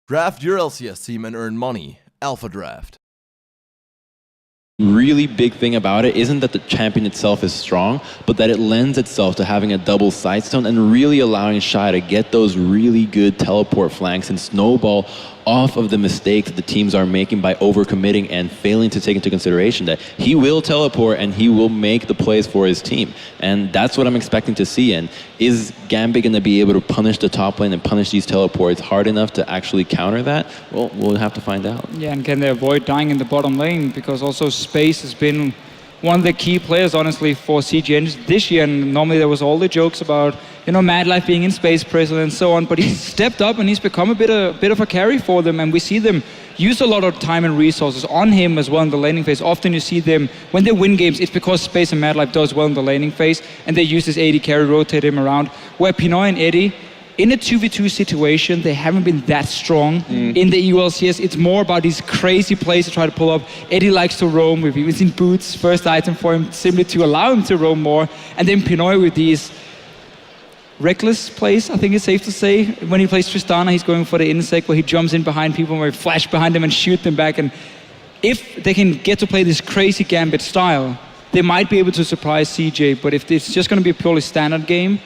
Draft your LCS team and earn money. Alpha Draft. Really big thing about it isn't that the champion itself is strong, but that it lends itself to having a double sidestone and really allowing Shy to get those really good teleport flanks and snowball off of the mistakes that the teams are making by overcommitting and failing to take into consideration that he will teleport and he will make the plays for his team. And that's what I'm expecting to see. And is Gambit going to be able to punish the top lane and punish these teleports hard enough to actually counter that? Well, we'll have to find out. Yeah, and can they avoid dying in the bottom lane? Because also Space has been one of the key players, honestly, for CG Entus this year. And normally there was all the jokes about, you know, Mad Life being in Space Prison and so on. But he's stepped up and he's become a bit of a carry for them. And we see them use a lot of time and resources on him as well in the laning phase. Often you see them, when they win games, it's because Space and Mad Life does well in the laning phase. And they use this AD carry, rotate him around. Where Pinoy and Eddie, in a 2v2 situation, they haven't been that strong in the EULCS. It's more about these crazy plays to try to pull up. Eddie likes to roam. We've even seen Boots, first item for him, simply to allow him to roam more. And then Pinoy with these reckless plays, I think it's safe to say. When he plays Tristana, he's going for the insect where he jumps in behind people, where he flash behind them and shoot them back. And if they can get to play this crazy Gambit style, they might be able to surprise CJ. But if it's just going to be a purely standard game,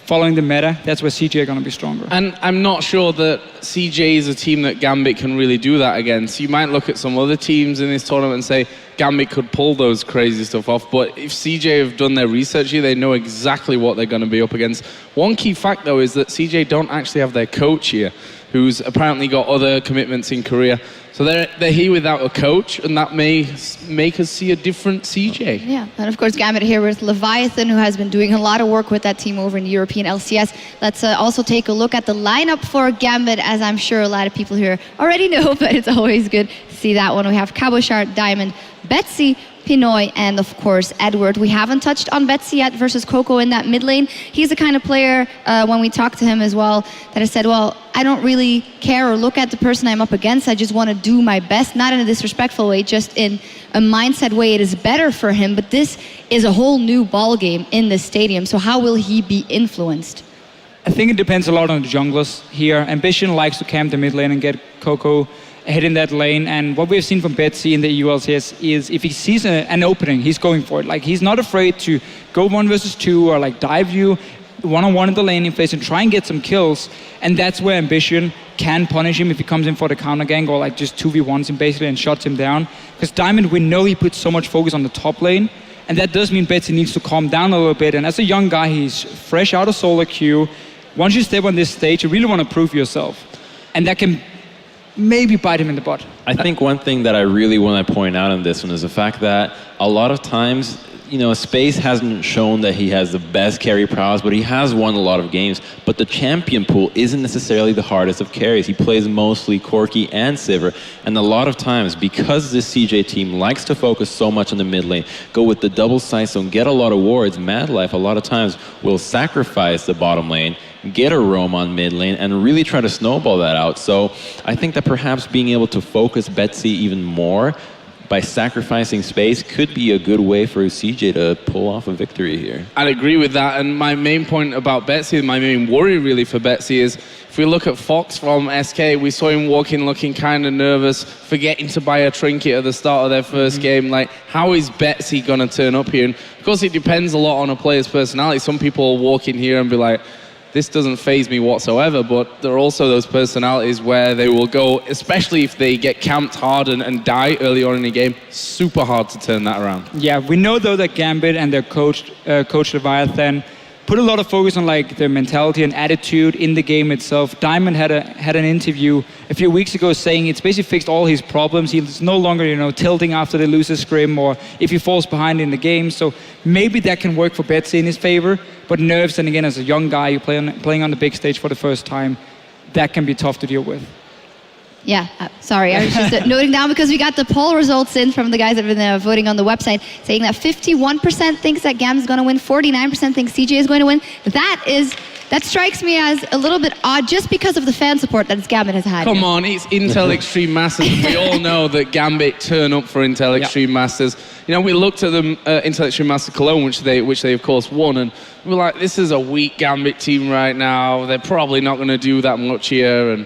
following the meta, that's where CJ are going to be stronger. And I'm not sure that CJ is a team that Gambit can really do that against. You might look at some other teams in this tournament and say Gambit could pull those crazy stuff off, but if CJ have done their research here, they know exactly what they're going to be up against. One key fact, though, is that CJ don't actually have their coach here, who's apparently got other commitments in Korea. So they're here without a coach, and that may make us see a different CJ. Yeah, and of course Gambit here with Leviathan, who has been doing a lot of work with that team over in the European LCS. Let's also take a look at the lineup for Gambit, as I'm sure a lot of people here already know, but it's always good to see that one. We have Cabochard, Diamond, Betsy, Pinoy, and of course Edward. We haven't touched on Betsy yet versus Coco in that mid lane. He's the kind of player, when we talked to him as well, that I said, well, I don't really care or look at the person I'm up against. I just want to do my best, not in a disrespectful way, just in a mindset way. It is better for him, but this is a whole new ball game in this stadium. So how will he be influenced? I think it depends a lot on the junglers here. Ambition likes to camp the mid lane and get Coco ahead in that lane, and what we've seen from Betsy in the ULCS is if he sees an opening, he's going for it. Like, he's not afraid to go 1 versus 2 or like dive you one-on-one in the laning phase and try and get some kills, and that's where Ambition can punish him if he comes in for the counter gank or like just 2v1s him basically and shuts him down. Because Diamond, we know he puts so much focus on the top lane, and that does mean Betsy needs to calm down a little bit, and as a young guy, he's fresh out of solo queue. Once you step on this stage, you really want to prove yourself, and that can maybe bite him in the butt. I think one thing that I really want to point out on this one is the fact that a lot of times, you know, Space hasn't shown that he has the best carry prowess, but he has won a lot of games. But the champion pool isn't necessarily the hardest of carries. He plays mostly Corki and Sivir. And a lot of times, because this CJ team likes to focus so much on the mid lane, go with the double sidestone, get a lot of wards, Mad Life a lot of times will sacrifice the bottom lane, get a roam on mid lane, and really try to snowball that out. So I think that perhaps being able to focus Betsy even more by sacrificing Space could be a good way for CJ to pull off a victory here. I'd agree with that, and my main point about Betsy, my main worry really for Betsy is, if we look at Fox from SK, we saw him walking looking kind of nervous, forgetting to buy a trinket at the start of their first game. Like, how is Betsy going to turn up here? And of course, it depends a lot on a player's personality. Some people will walk in here and be like, this doesn't faze me whatsoever, but there are also those personalities where they will go, especially if they get camped hard and die early on in the game, super hard to turn that around. Yeah, we know though that Gambit and their coach Leviathan put a lot of focus on like their mentality and attitude in the game itself. Diamond had an interview a few weeks ago saying it's basically fixed all his problems. He's no longer, you know, tilting after they lose a scrim or if he falls behind in the game. So maybe that can work for Betsy in his favor. But nerves, and again, as a young guy, you're playing on the big stage for the first time, that can be tough to deal with. Yeah, sorry, I was just noting down because we got the poll results in from the guys that have been voting on the website, saying that 51% thinks that Gam is going to win, 49% thinks CJ is going to win. That strikes me as a little bit odd just because of the fan support that Gambit has had. Come on, it's Intel Extreme Masters. We all know that Gambit turn up for Intel Extreme Masters. You know, we looked at them, Intel Extreme Master Cologne, which they of course won, and we were like, this is a weak Gambit team right now. They're probably not going to do that much here, and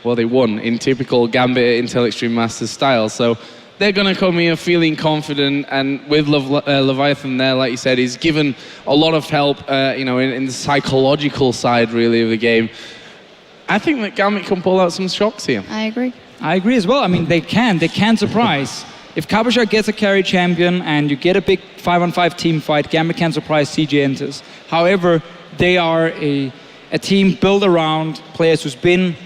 well, they won in typical Gambit Intel Extreme Masters style. So they're going to come here feeling confident, and with Leviathan there, like you said, he's given a lot of help, in the psychological side, really, of the game. I think that Gambit can pull out some shocks here. I agree. I agree as well. I mean, they can surprise. If Katowice gets a carry champion and you get a big 5-on-5 team fight, Gambit can surprise CJ Entus. However, they are a team built around players who's been,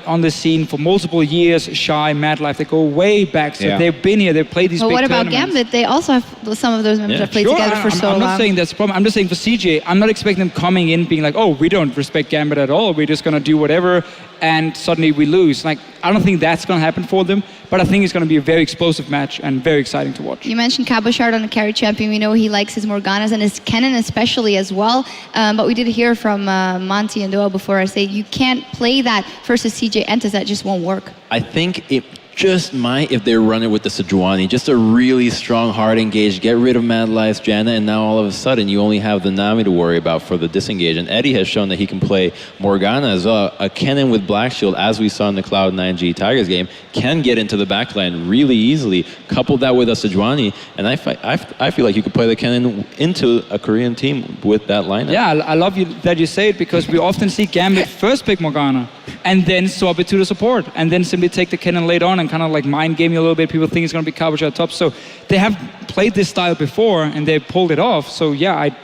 on the scene for multiple years. Shy, Mad Life, they go way back. So they've been here, they've played these big tournaments. But what about Gambit? They also have some of those members have played together for so long. I'm not saying that's a problem. I'm just saying for CJ, I'm not expecting them coming in being like, oh, we don't respect Gambit at all. We're just going to do whatever, and suddenly we lose. Like, I don't think that's going to happen for them, but I think it's going to be a very explosive match and very exciting to watch. You mentioned Katowice on the carry champion. We know he likes his Morganas and his Kennen especially as well. But we did hear from Monty and Doyle before I say you can't play that versus CJ Entus. That just won't work. I think it just might if they run it with the Sejuani. Just a really strong, hard engage, get rid of Mad Life's Janna, and now all of a sudden you only have the Nami to worry about for the disengage. And Eddie has shown that he can play Morgana as well. A Kennen with Black Shield, as we saw in the Cloud9G Tigers game, can get into the backline really easily. Couple that with a Sejuani, and I feel like you could play the Kennen into a Korean team with that lineup. Yeah, I love that you say it, because we often see Gambit first pick Morgana and then swap it to the support and then simply take the Kennen later on and kind of like mind game you a little bit. People think it's going to be Katowice at top. So they have played this style before and they pulled it off. So yeah, I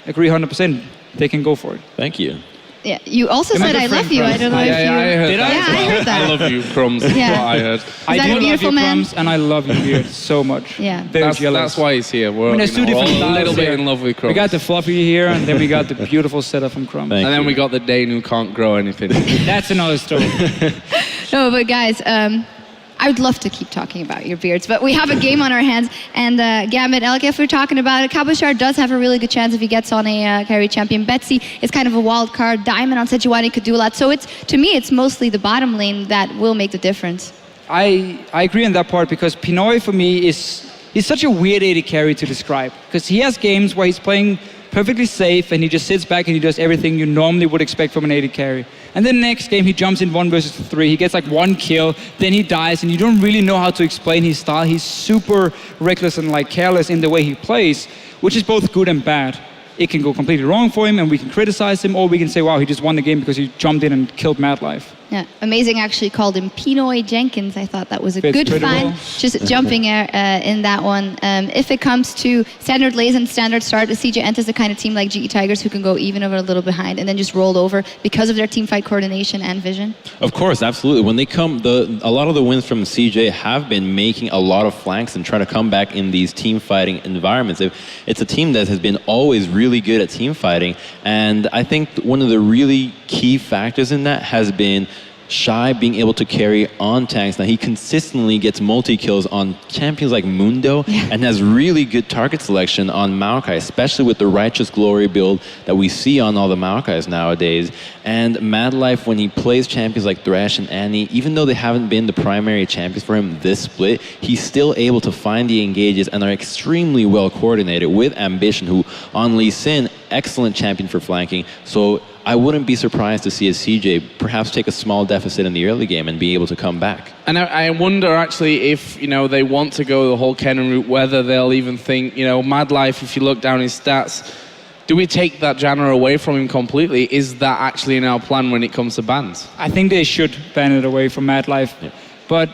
agree 100%. They can go for it. Thank you. Yeah, you also said I love you. I don't know if you... I heard Did that. I? Yeah, I heard that. I love you, Crumbs. Yeah. What I heard. I that do a love beautiful you, man? Crumbs, and I love you, Beard, so much. Yeah. Very jealous. That's why he's here. We're, There's two different all a styles little bit here. in love with Crumbs. We got the fluffy here, and then we got the beautiful setup from Crumbs. Thank and then you. we got the Dane who can't grow anything. That's another story. No, but guys, I would love to keep talking about your beards, but we have a game on our hands. And Gambit, Elke, if we're talking about it, Katowice does have a really good chance if he gets on a carry champion. Betsy is kind of a wild card. Diamond on Sejuani could do a lot. So to me, it's mostly the bottom lane that will make the difference. I agree on that part, because Pinoy for me he's such a weird AD carry to describe, because he has games where he's playing perfectly safe and he just sits back and he does everything you normally would expect from an AD carry. And then next game he jumps in 1 versus 3, he gets like 1 kill, then he dies, and you don't really know how to explain his style. He's super reckless and like careless in the way he plays, which is both good and bad. It can go completely wrong for him and we can criticize him, or we can say, wow, he just won the game because he jumped in and killed Mad Life. Yeah, Amazing actually called him Pinoy Jenkins. I thought that was a Fits good pretty find. well. Just jumping in that one. If it comes to standard lays and standard start, the CJ Entus is the kind of team like GE Tigers who can go even over a little behind and then just roll over because of their team fight coordination and vision. Of course, absolutely. When they come, a lot of the wins from CJ have been making a lot of flanks and trying to come back in these team fighting environments. It's a team that has been always really good at team fighting, and I think one of the really key factors in that has been Shy being able to carry on tanks. Now he consistently gets multi-kills on champions like Mundo and has really good target selection on Maokai, especially with the Righteous Glory build that we see on all the Maokais nowadays. And Mad Life, when he plays champions like Thresh and Annie, even though they haven't been the primary champions for him this split, he's still able to find the engages and are extremely well coordinated with Ambition, who on Lee Sin, excellent champion for flanking. So I wouldn't be surprised to see a CJ perhaps take a small deficit in the early game and be able to come back. And I wonder actually if, they want to go the whole Kennen route, whether they'll even think, Mad Life, if you look down his stats, do we take that Janna away from him completely? Is that actually in our plan when it comes to bans? I think they should ban it away from Mad Life. Yeah. But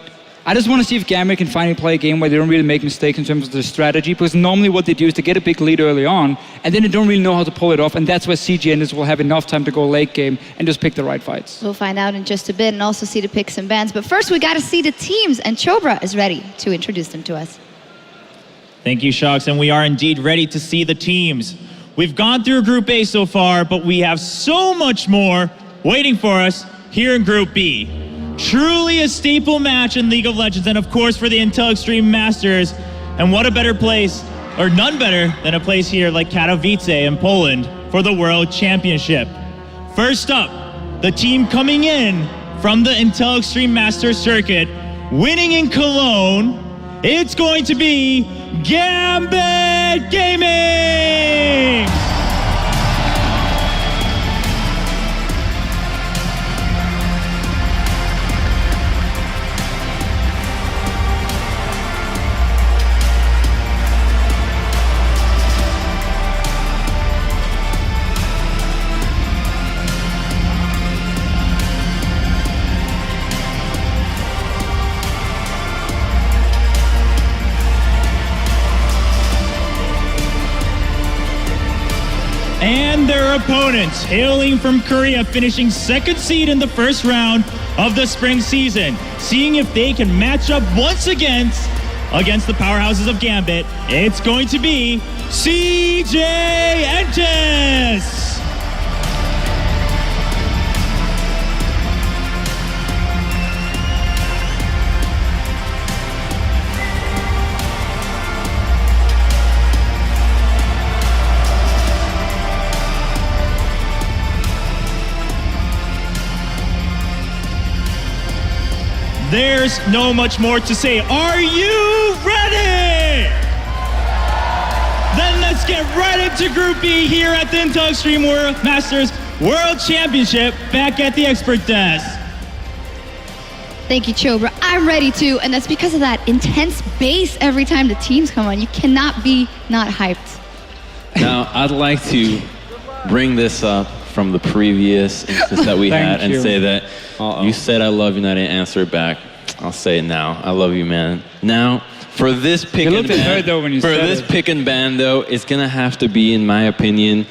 I just want to see if Gambit can finally play a game where they don't really make mistakes in terms of their strategy, because normally what they do is to get a big lead early on, and then they don't really know how to pull it off, and that's where CG Entus will have enough time to go late game and just pick the right fights. We'll find out in just a bit, and also see the picks and bans. But first, we got to see the teams, and Chobra is ready to introduce them to us. Thank you, Shocks, and we are indeed ready to see the teams. We've gone through Group A so far, but we have so much more waiting for us here in Group B. Truly a staple match in League of Legends, and of course for the Intel Extreme Masters. And what a better place, or none better than a place here like Katowice in Poland for the World Championship. First up, the team coming in from the Intel Extreme Masters circuit, winning in Cologne, it's going to be Gambit Gaming! their opponents, hailing from Korea, finishing second seed in the first round of the spring season, seeing if they can match up once again against the powerhouses of Gambit. It's going to be CJ Entus. There's no much more to say. Are you ready? Then let's get right into Group B here at the Intel Extreme Masters World Championship back at the expert desk. Thank you, Chobra. I'm ready too, and that's because of that intense bass every time the teams come on. You cannot be not hyped. Now, I'd like to bring this up from the previous instance that we had and say that you said I love you and I didn't answer it back. I'll say it now. I love you, man. Now, for this pick and ban, though, it's gonna have to be, in my opinion,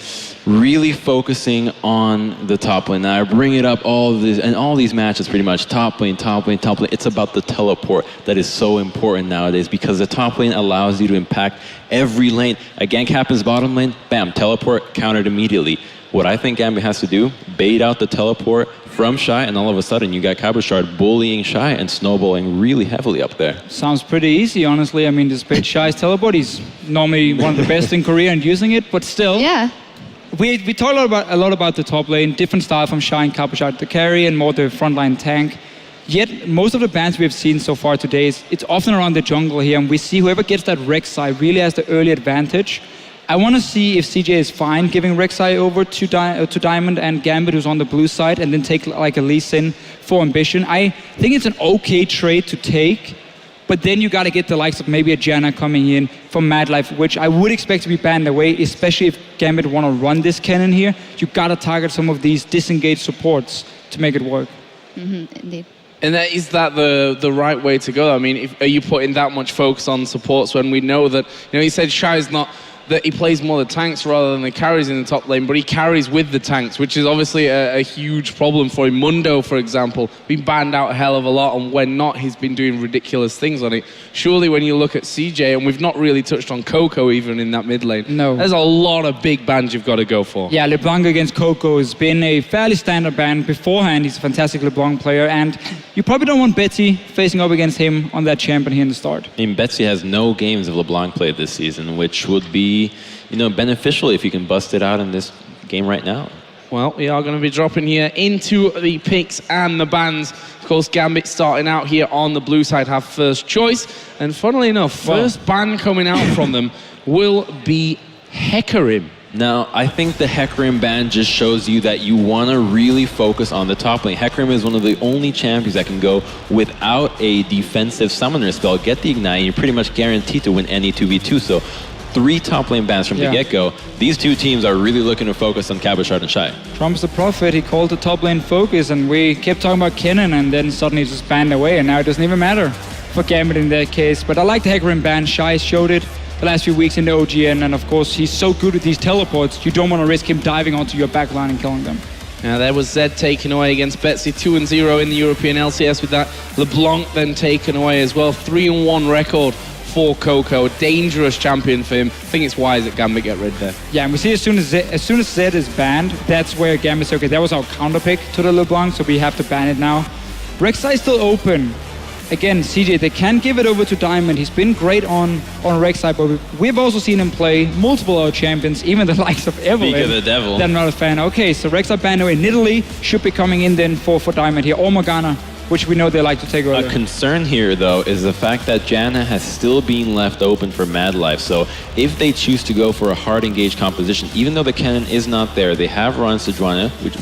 really focusing on the top lane. Now, I bring it up all these matches pretty much. Top lane, top lane, top lane. It's about the teleport that is so important nowadays because the top lane allows you to impact every lane. A gank happens bottom lane, bam, teleport, countered immediately. What I think Gambit has to do, bait out the teleport from Shy, and all of a sudden you got Cabochard bullying Shy and snowballing really heavily up there. Sounds pretty easy, honestly. I mean, despite Shy's teleport, he's normally one of the best in Korea and using it, but still. Yeah. We talk a lot about the top lane, different style from Shy and Cabochard, the carry and more the frontline tank. Yet, most of the bans we've seen so far today, it's often around the jungle here, and we see whoever gets that Rek'Sai really has the early advantage. I want to see if CJ is fine giving Rek'Sai over to Diamond and Gambit, who's on the blue side, and then take like a Lee Sin for Ambition. I think it's an okay trade to take, but then you got to get the likes of maybe a Janna coming in from Mad Life, which I would expect to be banned away, especially if Gambit want to run this cannon here. You got to target some of these disengaged supports to make it work. Indeed. And is that the right way to go? I mean, are you putting that much focus on supports when we know that, he said Shy's not, that he plays more the tanks rather than the carries in the top lane, but he carries with the tanks, which is obviously a huge problem for him. Mundo, for example, been banned out a hell of a lot, and when not, he's been doing ridiculous things on it. Surely when you look at CJ, and we've not really touched on Coco even in that mid lane, no, there's a lot of big bans you've got to go for. Yeah, LeBlanc against Coco has been a fairly standard ban beforehand. He's a fantastic LeBlanc player, and you probably don't want Betsy facing up against him on that champion here in the start. I mean, Betsy has no games of LeBlanc played this season, which would be, beneficial if you can bust it out in this game right now. Well, we are going to be dropping here into the picks and the bans. Of course, Gambit starting out here on the blue side have first choice. And funnily enough, first ban coming out from them will be Hecarim. Now, I think the Hecarim ban just shows you that you want to really focus on the top lane. Hecarim is one of the only champions that can go without a defensive summoner spell, get the Ignite, and you're pretty much guaranteed to win any 2v2. So 3 top lane bans from the get-go. These two teams are really looking to focus on Cabochard and Shy. Trump's the prophet. He called the top lane focus, and we kept talking about Kennen, and then suddenly just banned away, and now it doesn't even matter for Gambit in that case. But I like the Hecarim ban. Shy showed it the last few weeks in the OGN, and of course, he's so good with these teleports, you don't want to risk him diving onto your backline and killing them. Now there was Zed taken away against Betsy, 2-0 in the European LCS with that. LeBlanc then taken away as well, 3-1 record for Coco, a dangerous champion for him. I think it's wise that Gambit get rid there. Yeah, and we see as soon as Zed is banned, that's where Gambit says, okay, that was our counter pick to the LeBlanc, so we have to ban it now. Rek'Sai is still open. Again, CJ, they can give it over to Diamond. He's been great on Rek'Sai, but we've also seen him play multiple other champions, even the likes of Evelyn. Speak of the devil. That I'm not a fan. Okay, so Rek'Sai banned away. Nidalee should be coming in then for Diamond here, or Morgana, which we know they like to take earlier. A concern here, though, is the fact that Janna has still been left open for Mad Life. So if they choose to go for a hard engaged composition, even though the cannon is not there, they have run Sejuani, which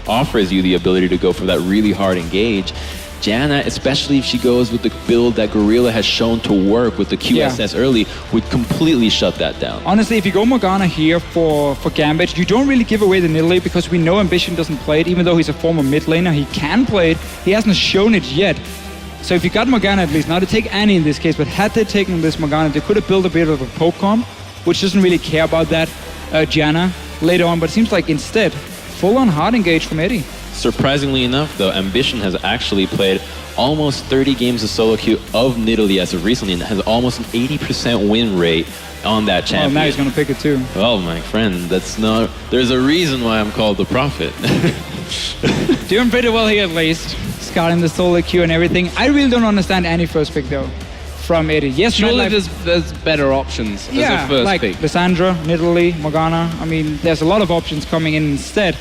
offers you the ability to go for that really hard engage. Janna, especially if she goes with the build that Gorilla has shown to work with the QSS early, would completely shut that down. Honestly, if you go Morgana here for Gambit, you don't really give away the Nidalee because we know Ambition doesn't play it, even though he's a former mid laner. He can play it. He hasn't shown it yet. So if you got Morgana at least, now to take Annie in this case, but had they taken this Morgana, they could have built a bit of a poke comp, which doesn't really care about that Janna. later on, but it seems like instead, full-on hard engage from Eddie. Surprisingly enough, though, Ambition has actually played almost 30 games of solo queue of Nidalee as of recently and has almost an 80% win rate on that champion. Oh, now he's going to pick it too. Well, my friend, that's not... There's a reason why I'm called the Prophet. Doing pretty well here at least. Scouting the solo queue and everything. I really don't understand any first pick though from Eddie. Yes, surely MadLife, there's better options as a first like pick. Lissandra, Nidalee, Morgana. I mean, there's a lot of options coming in instead.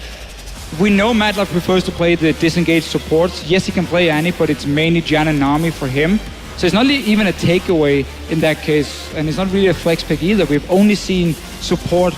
We know MadLife prefers to play the disengaged supports. Yes, he can play Annie, but it's mainly Jan and Nami for him. So it's not even a takeaway in that case, and it's not really a flex pick either. We've only seen support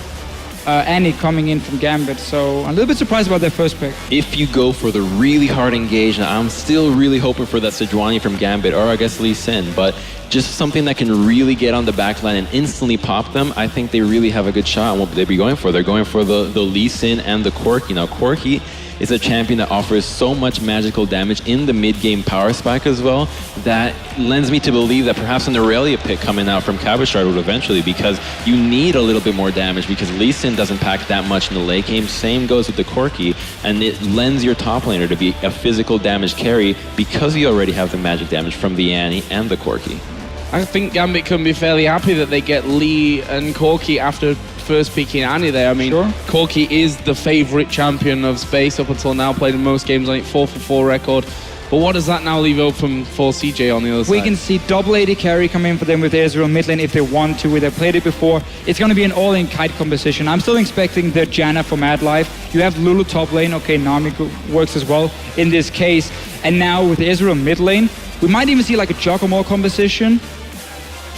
Annie coming in from Gambit, so I'm a little bit surprised about their first pick. If you go for the really hard engage, I'm still really hoping for that Sejuani from Gambit, or I guess Lee Sin, but just something that can really get on the backline and instantly pop them, I think they really have a good shot on what they'd be going for. They're going for the Lee Sin and the Corki. Now, Corki is a champion that offers so much magical damage in the mid-game power spike as well that lends me to believe that perhaps an Aurelia pick coming out from Cabashard would eventually, because you need a little bit more damage because Lee Sin doesn't pack that much in the late game. Same goes with the Corki, and it lends your top laner to be a physical damage carry because you already have the magic damage from the Annie and the Corki. I think Gambit can be fairly happy that they get Lee and Corki after first picking Annie there. I mean, Sure. Corki is the favorite champion of Space up until now, played in most games on it, 4-for-4 record. But what does that now leave open for CJ on the other side? We can see double AD carry come in for them with Ezreal mid lane if they want to. They've played it before. It's going to be an all-in kite composition. I'm still expecting the Janna for MadLife. You have Lulu top lane. Okay, Nami works as well in this case. And now with Ezreal mid lane, we might even see like a Giacomo composition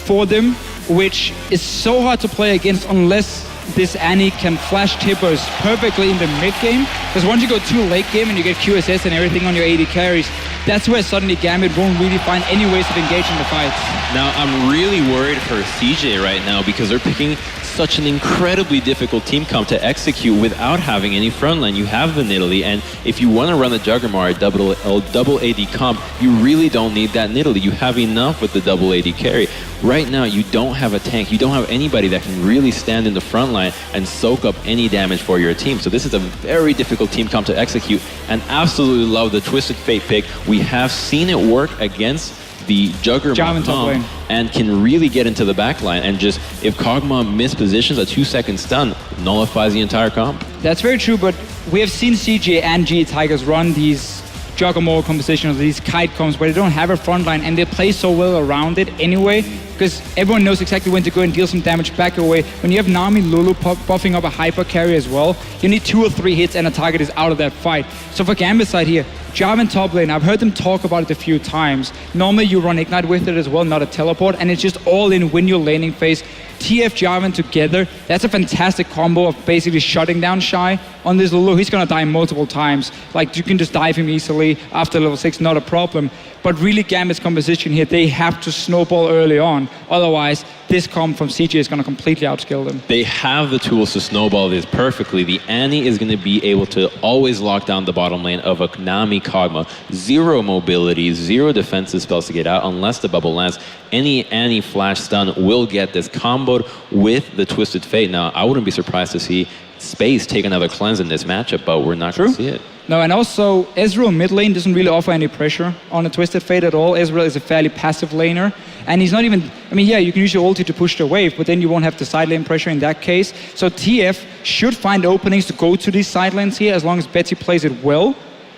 for them, which is so hard to play against unless this Annie can flash tippers perfectly in the mid game. Because once you go too late game and you get QSS and everything on your AD carries, that's where suddenly Gambit won't really find any ways of engaging the fights. Now, I'm really worried for CJ right now because they're picking such an incredibly difficult team comp to execute without having any frontline. You have the Nidalee, and if you want to run the Juggernaut double AD comp, you really don't need that Nidalee. You have enough with the double AD carry. Right now, you don't have a tank. You don't have anybody that can really stand in the front line and soak up any damage for your team. So this is a very difficult team comp to execute, and absolutely love the Twisted Fate pick. We have seen it work against the Juggernaut top lane. and can really get into the back line, and just if Kog'Maw mispositions a 2-second stun, nullifies the entire comp. That's very true, but we have seen CJ and G Tigers run these Juggernaut compositions, these kite comps where they don't have a front line and they play so well around it anyway, because everyone knows exactly when to go and deal some damage back away. When you have Nami Lulu buffing up a hyper carry as well, you need 2 or 3 hits and a target is out of that fight. So for Gambit side here, Jarvan top lane, I've heard them talk about it a few times. Normally you run Ignite with it as well, not a teleport, and it's just all in win your laning phase. TF Jarvan together, that's a fantastic combo of basically shutting down Shy on this Lulu. He's gonna die multiple times. Like, you can just dive him easily after level 6, not a problem. But really Gambit's composition here, they have to snowball early on. Otherwise, this comp from CJ is gonna completely outskill them. They have the tools to snowball this perfectly. The Annie is going to be able to always lock down the bottom lane of a Nami Kog'Maw. 0 mobility, 0 defensive spells to get out unless the bubble lands. Any Annie flash stun will get this comboed with the Twisted Fate. Now, I wouldn't be surprised to see Space take another cleanse in this matchup, but we're not going to see it. No, and also Ezreal mid lane doesn't really offer any pressure on a Twisted Fate at all. Ezreal is a fairly passive laner, and he's not even, I mean, yeah, you can use your ulti to push the wave, but then you won't have the side lane pressure in that case. So TF should find openings to go to these side lanes here as long as Betsy plays it well.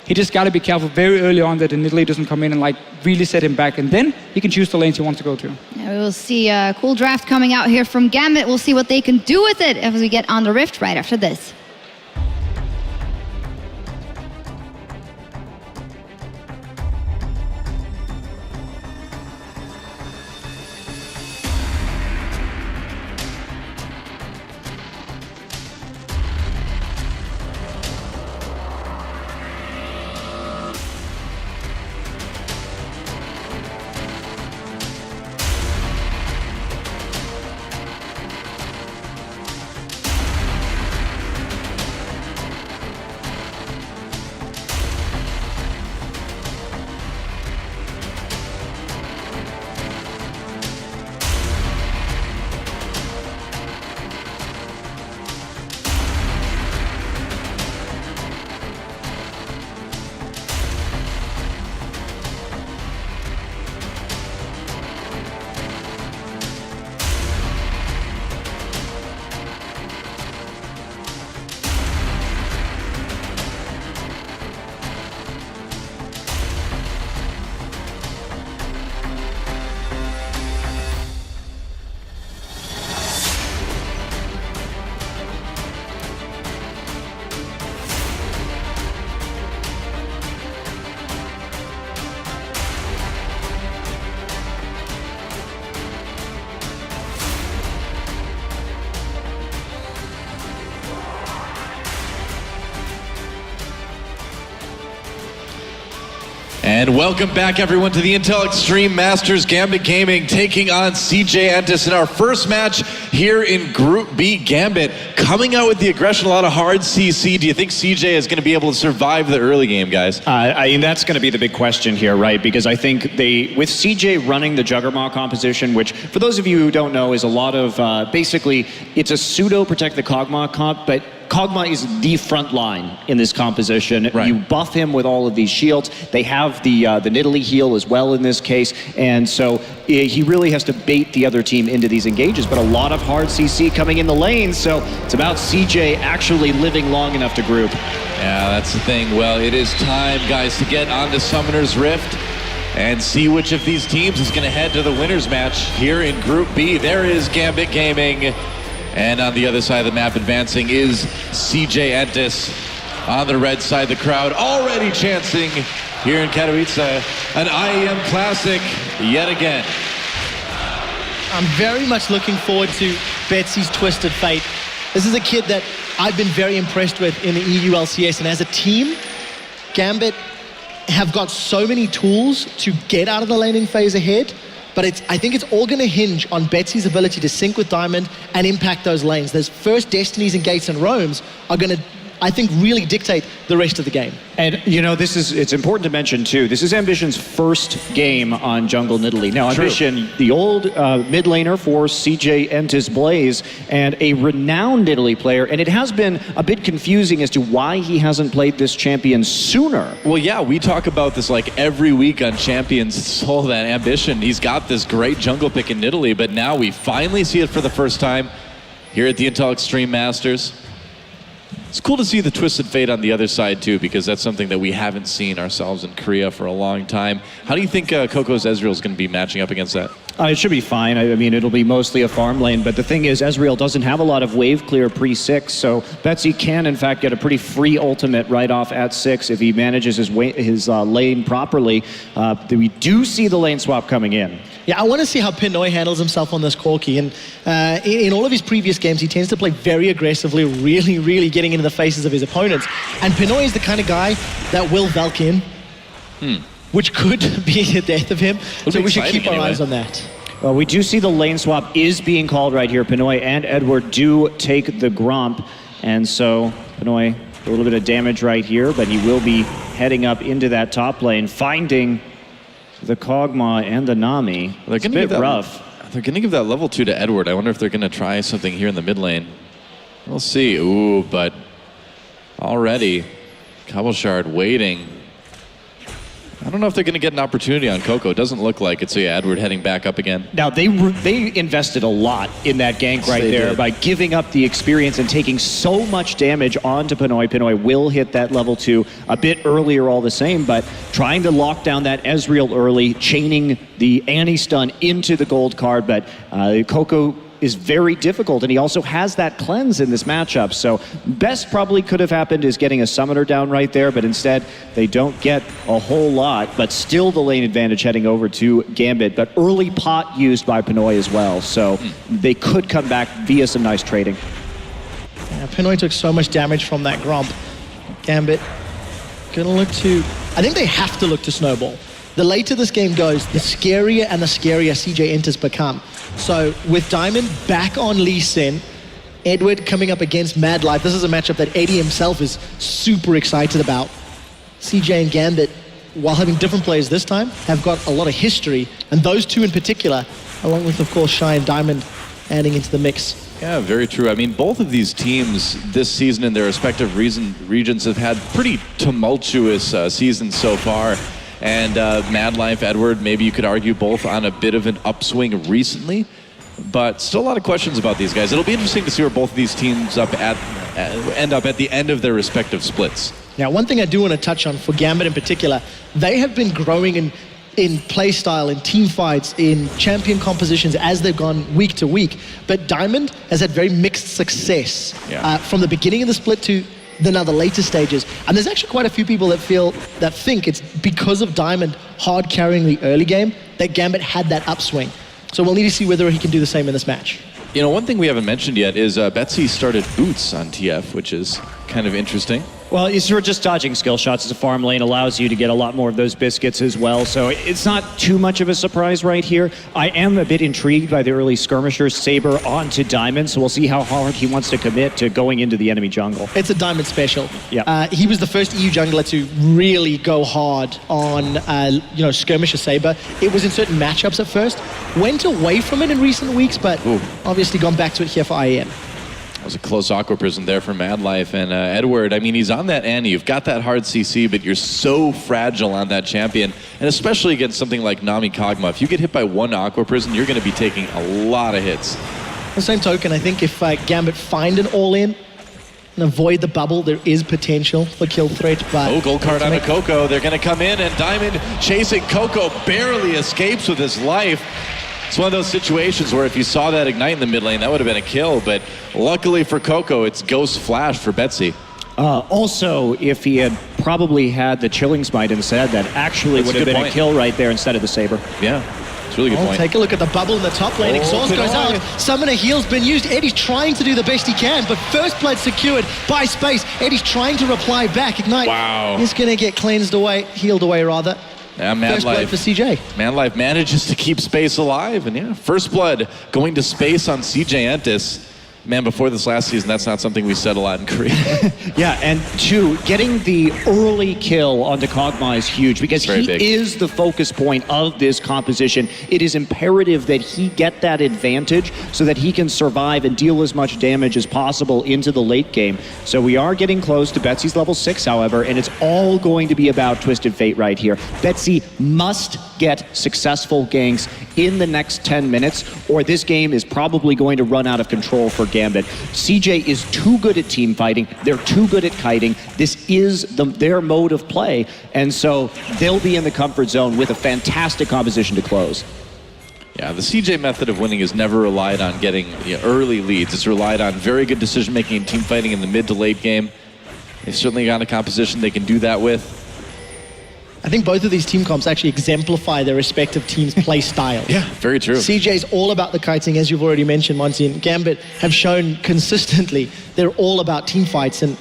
He just got to be careful very early on that the Nidalee doesn't come in and like really set him back, and then he can choose the lanes he wants to go to. Yeah, we will see a cool draft coming out here from Gambit. We'll see what they can do with it as we get on the Rift right after this. And welcome back, everyone, to the Intel Extreme Masters. Gambit Gaming taking on CJ Entus in our first match here in Group B. Gambit coming out with the aggression, a lot of hard CC. Do you think CJ is going to be able to survive the early game, guys? I mean, that's going to be the big question here, right? Because I think with CJ running the Juggernaut composition, which for those of you who don't know is a lot of, basically, it's a pseudo protect the Kog'Maw comp, but Kog'Maw is the front line in this composition. Right. You buff him with all of these shields. They have the Nidalee heal as well in this case, and so he really has to bait the other team into these engages, but a lot of hard CC coming in the lane, so it's about CJ actually living long enough to group. Yeah, that's the thing. Well, it is time, guys, to get on to Summoner's Rift and see which of these teams is going to head to the winners match here in Group B. There is Gambit Gaming. And on the other side of the map advancing is CJ Entus. On the red side, the crowd already chanting here in Katowice, an IEM classic yet again. I'm very much looking forward to Betsy's Twisted Fate. This is a kid that I've been very impressed with in the EU LCS, and as a team, Gambit have got so many tools to get out of the laning phase ahead. But I think it's all going to hinge on Betsy's ability to sync with Diamond and impact those lanes. Those first Destinies and Gates and Roams are going to, I think, really dictate the rest of the game. And, you know, it's important to mention, too, this is Ambition's first game on Jungle Nidalee. Now, Ambition, the old mid laner for CJ Entus Blaze, and a renowned Nidalee player, and it has been a bit confusing as to why he hasn't played this champion sooner. Well, yeah, we talk about this like every week on Champions. So that Ambition, he's got this great jungle pick in Nidalee, but now we finally see it for the first time here at the Intel Extreme Masters. It's cool to see the Twisted Fate on the other side, too, because that's something that we haven't seen ourselves in Korea for a long time. How do you think Coco's Ezreal is going to be matching up against that? It should be fine. I mean, it'll be mostly a farm lane, but the thing is, Ezreal doesn't have a lot of wave clear pre-6, so Betsy can, in fact, get a pretty free ultimate right off at 6 if he manages his lane properly. We do see the lane swap coming in. Yeah, I want to see how Pinoy handles himself on this Corki. And in all of his previous games, he tends to play very aggressively, really, really getting into the faces of his opponents. And Pinoy is the kind of guy that will Valk in, which could be the death of him. So we should keep our eyes on that. Well, we do see the lane swap is being called right here. Pinoy and Edward do take the Gromp, and so Pinoy a little bit of damage right here, but he will be heading up into that top lane, finding the Kog'Maw and the Nami. They're it's a bit rough. They're going to give that level 2 to Edward. I wonder if they're going to try something here in the mid lane. We'll see. Ooh, but already Cabochard waiting. I don't know if they're going to get an opportunity on Coco. It doesn't look like it. So yeah, Edward heading back up again. Now, they invested a lot in that gank right there by giving up the experience and taking so much damage onto Pinoy. Pinoy will hit that level 2 a bit earlier all the same, but trying to lock down that Ezreal early, chaining the anti-stun into the gold card, but Coco is very difficult, and he also has that cleanse in this matchup. So best probably could have happened is getting a summoner down right there, but instead they don't get a whole lot, but still the lane advantage heading over to Gambit, but early pot used by Pinoy as well, so they could come back via some nice trading. Yeah, Pinoy took so much damage from that Gromp. Gambit gonna look to, I think they have to look to snowball. The later this game goes, the scarier and the scarier CJ Entus become. So with Diamond back on Lee Sin, Edward coming up against Mad Life, this is a matchup that Eddie himself is super excited about. CJ and Gambit, while having different players this time, have got a lot of history, and those two in particular, along with, of course, Shy and Diamond adding into the mix. Yeah, very true. I mean, both of these teams this season in their respective regions have had pretty tumultuous seasons so far. And Mad Life, Edward, maybe you could argue both on a bit of an upswing recently, but still a lot of questions about these guys. It'll be interesting to see where both of these teams end up at the end of their respective splits. Now, one thing I do want to touch on for Gambit in particular, they have been growing in play style, in team fights, in champion compositions as they've gone week to week. But Diamond has had very mixed success from the beginning of the split to the later stages. And there's actually quite a few people that think it's because of Diamond hard carrying the early game that Gambit had that upswing. So we'll need to see whether he can do the same in this match. You know, one thing we haven't mentioned yet is Betsy started boots on TF, which is kind of interesting. Well, you're just dodging skill shots as a farm lane allows you to get a lot more of those biscuits as well, so it's not too much of a surprise right here. I am a bit intrigued by the early skirmisher Saber onto Diamond, so we'll see how hard he wants to commit to going into the enemy jungle. It's a Diamond special. Yeah. He was the first EU jungler to really go hard on, skirmisher Saber. It was in certain matchups at first. Went away from it in recent weeks, but obviously gone back to it here for IEM. That was a close Aqua Prison there for Mad Life. And Edward, I mean, he's on that Annie. You've got that hard CC, but you're so fragile on that champion. And especially against something like Nami Kog'Maw. If you get hit by one Aqua Prison, you're going to be taking a lot of hits. On the same token, I think if Gambit find an all-in and avoid the bubble, there is potential for kill threat. But gold card on the Coco. They're going to come in, and Diamond chasing Coco barely escapes with his life. It's one of those situations where if you saw that ignite in the mid lane, that would have been a kill, but luckily for Coco, it's Ghost Flash for Betsy. Also, if he had probably had the Chilling Smite instead, that actually would have been a kill right there instead of the Saber. Yeah, it's a really good point. Take a look at the bubble in the top lane. Exhaust goes out. Summoner heal's been used. Eddie's trying to do the best he can, but first blood secured by Space. Eddie's trying to reply back. Ignite. Wow. He's going to get cleansed away, healed away rather. Yeah, Mad First blood Life for CJ. Mad Life manages to keep Space alive, and yeah, first blood going to Space on CJ Entus. Man, before this last season, that's not something we said a lot in Korea. Yeah, and two, getting the early kill onto Kog'Maw is huge because he is the focus point of this composition. It is imperative that he get that advantage so that he can survive and deal as much damage as possible into the late game. So we are getting close to Betsy's level 6, however, and it's all going to be about Twisted Fate right here. Betsy must get successful ganks in the next 10 minutes, or this game is probably going to run out of control for Gambit. CJ is too good at team fighting. They're too good at kiting. This is their mode of play, and so they'll be in the comfort zone with a fantastic composition to close. Yeah, the CJ method of winning has never relied on getting early leads. It's relied on very good decision-making and team fighting in the mid to late game. They've certainly got a composition they can do that with. I think both of these team comps actually exemplify their respective teams' play styles. Yeah, very true. CJ's all about the kiting, as you've already mentioned, Monty, and Gambit have shown consistently they're all about team fights, and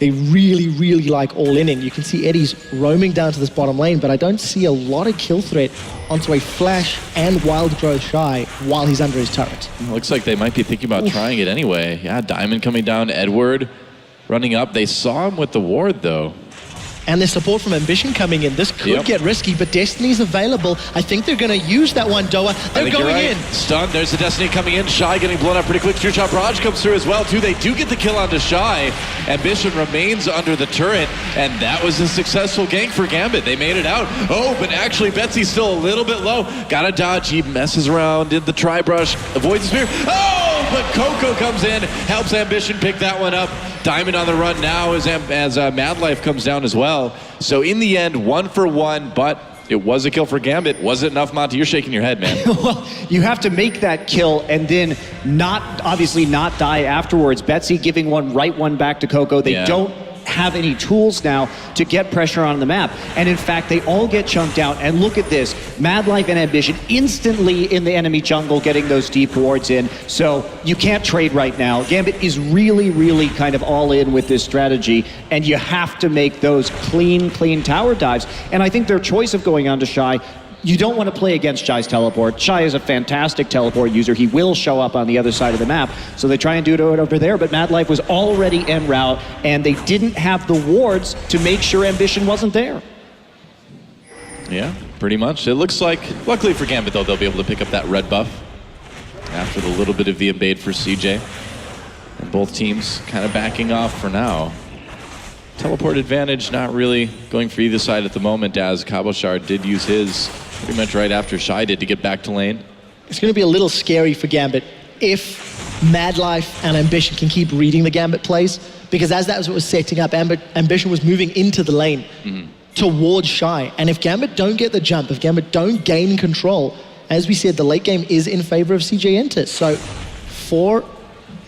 they really, really like all-in. You can see Eddie's roaming down to this bottom lane, but I don't see a lot of kill threat onto a Flash and Wild Growth Shy while he's under his turret. Looks like they might be thinking about trying it anyway. Yeah, Diamond coming down, Edward running up. They saw him with the ward, though. And there's support from Ambition coming in. This could get risky, but Destiny's available. I think they're going to use that one, Doa. They're going in. Stun, there's the Destiny coming in. Shy getting blown up pretty quick. True Shot Barrage comes through as well, too. They do get the kill onto Shy. Ambition remains under the turret, and that was a successful gank for Gambit. They made it out. Oh, but actually, Betsy's still a little bit low. Gotta dodge. He messes around, did the tri-brush, avoids the spear. Oh, but Coco comes in, helps Ambition pick that one up. Diamond on the run now as Mad Life comes down as well. So in the end, 1 for 1, but it was a kill for Gambit. Was it enough, Monty? You're shaking your head, man. Well, you have to make that kill and then obviously not die afterwards. Betsy giving one back to Coco. They don't have any tools now to get pressure on the map. And in fact, they all get chunked out. And look at this. Mad Life and Ambition instantly in the enemy jungle getting those deep wards in. So you can't trade right now. Gambit is really, really kind of all in with this strategy. And you have to make those clean tower dives. And I think their choice of going on to Shy, you don't want to play against Shy's teleport. Shy is a fantastic teleport user. He will show up on the other side of the map. So they try and do it over there, but Mad Life was already en route, and they didn't have the wards to make sure Ambition wasn't there. Yeah, pretty much. It looks like, luckily for Gambit, though, they'll be able to pick up that red buff after the little bit of the invade for CJ. And both teams kind of backing off for now. Teleport advantage not really going for either side at the moment, as Cabochard did use his pretty much right after Shy did to get back to lane. It's going to be a little scary for Gambit if Mad Life and Ambition can keep reading the Gambit plays, because as that was what was setting up, Ambition was moving into the lane towards Shy. And if Gambit don't get the jump, if Gambit don't gain control, as we said, the late game is in favor of CJ Entus. So for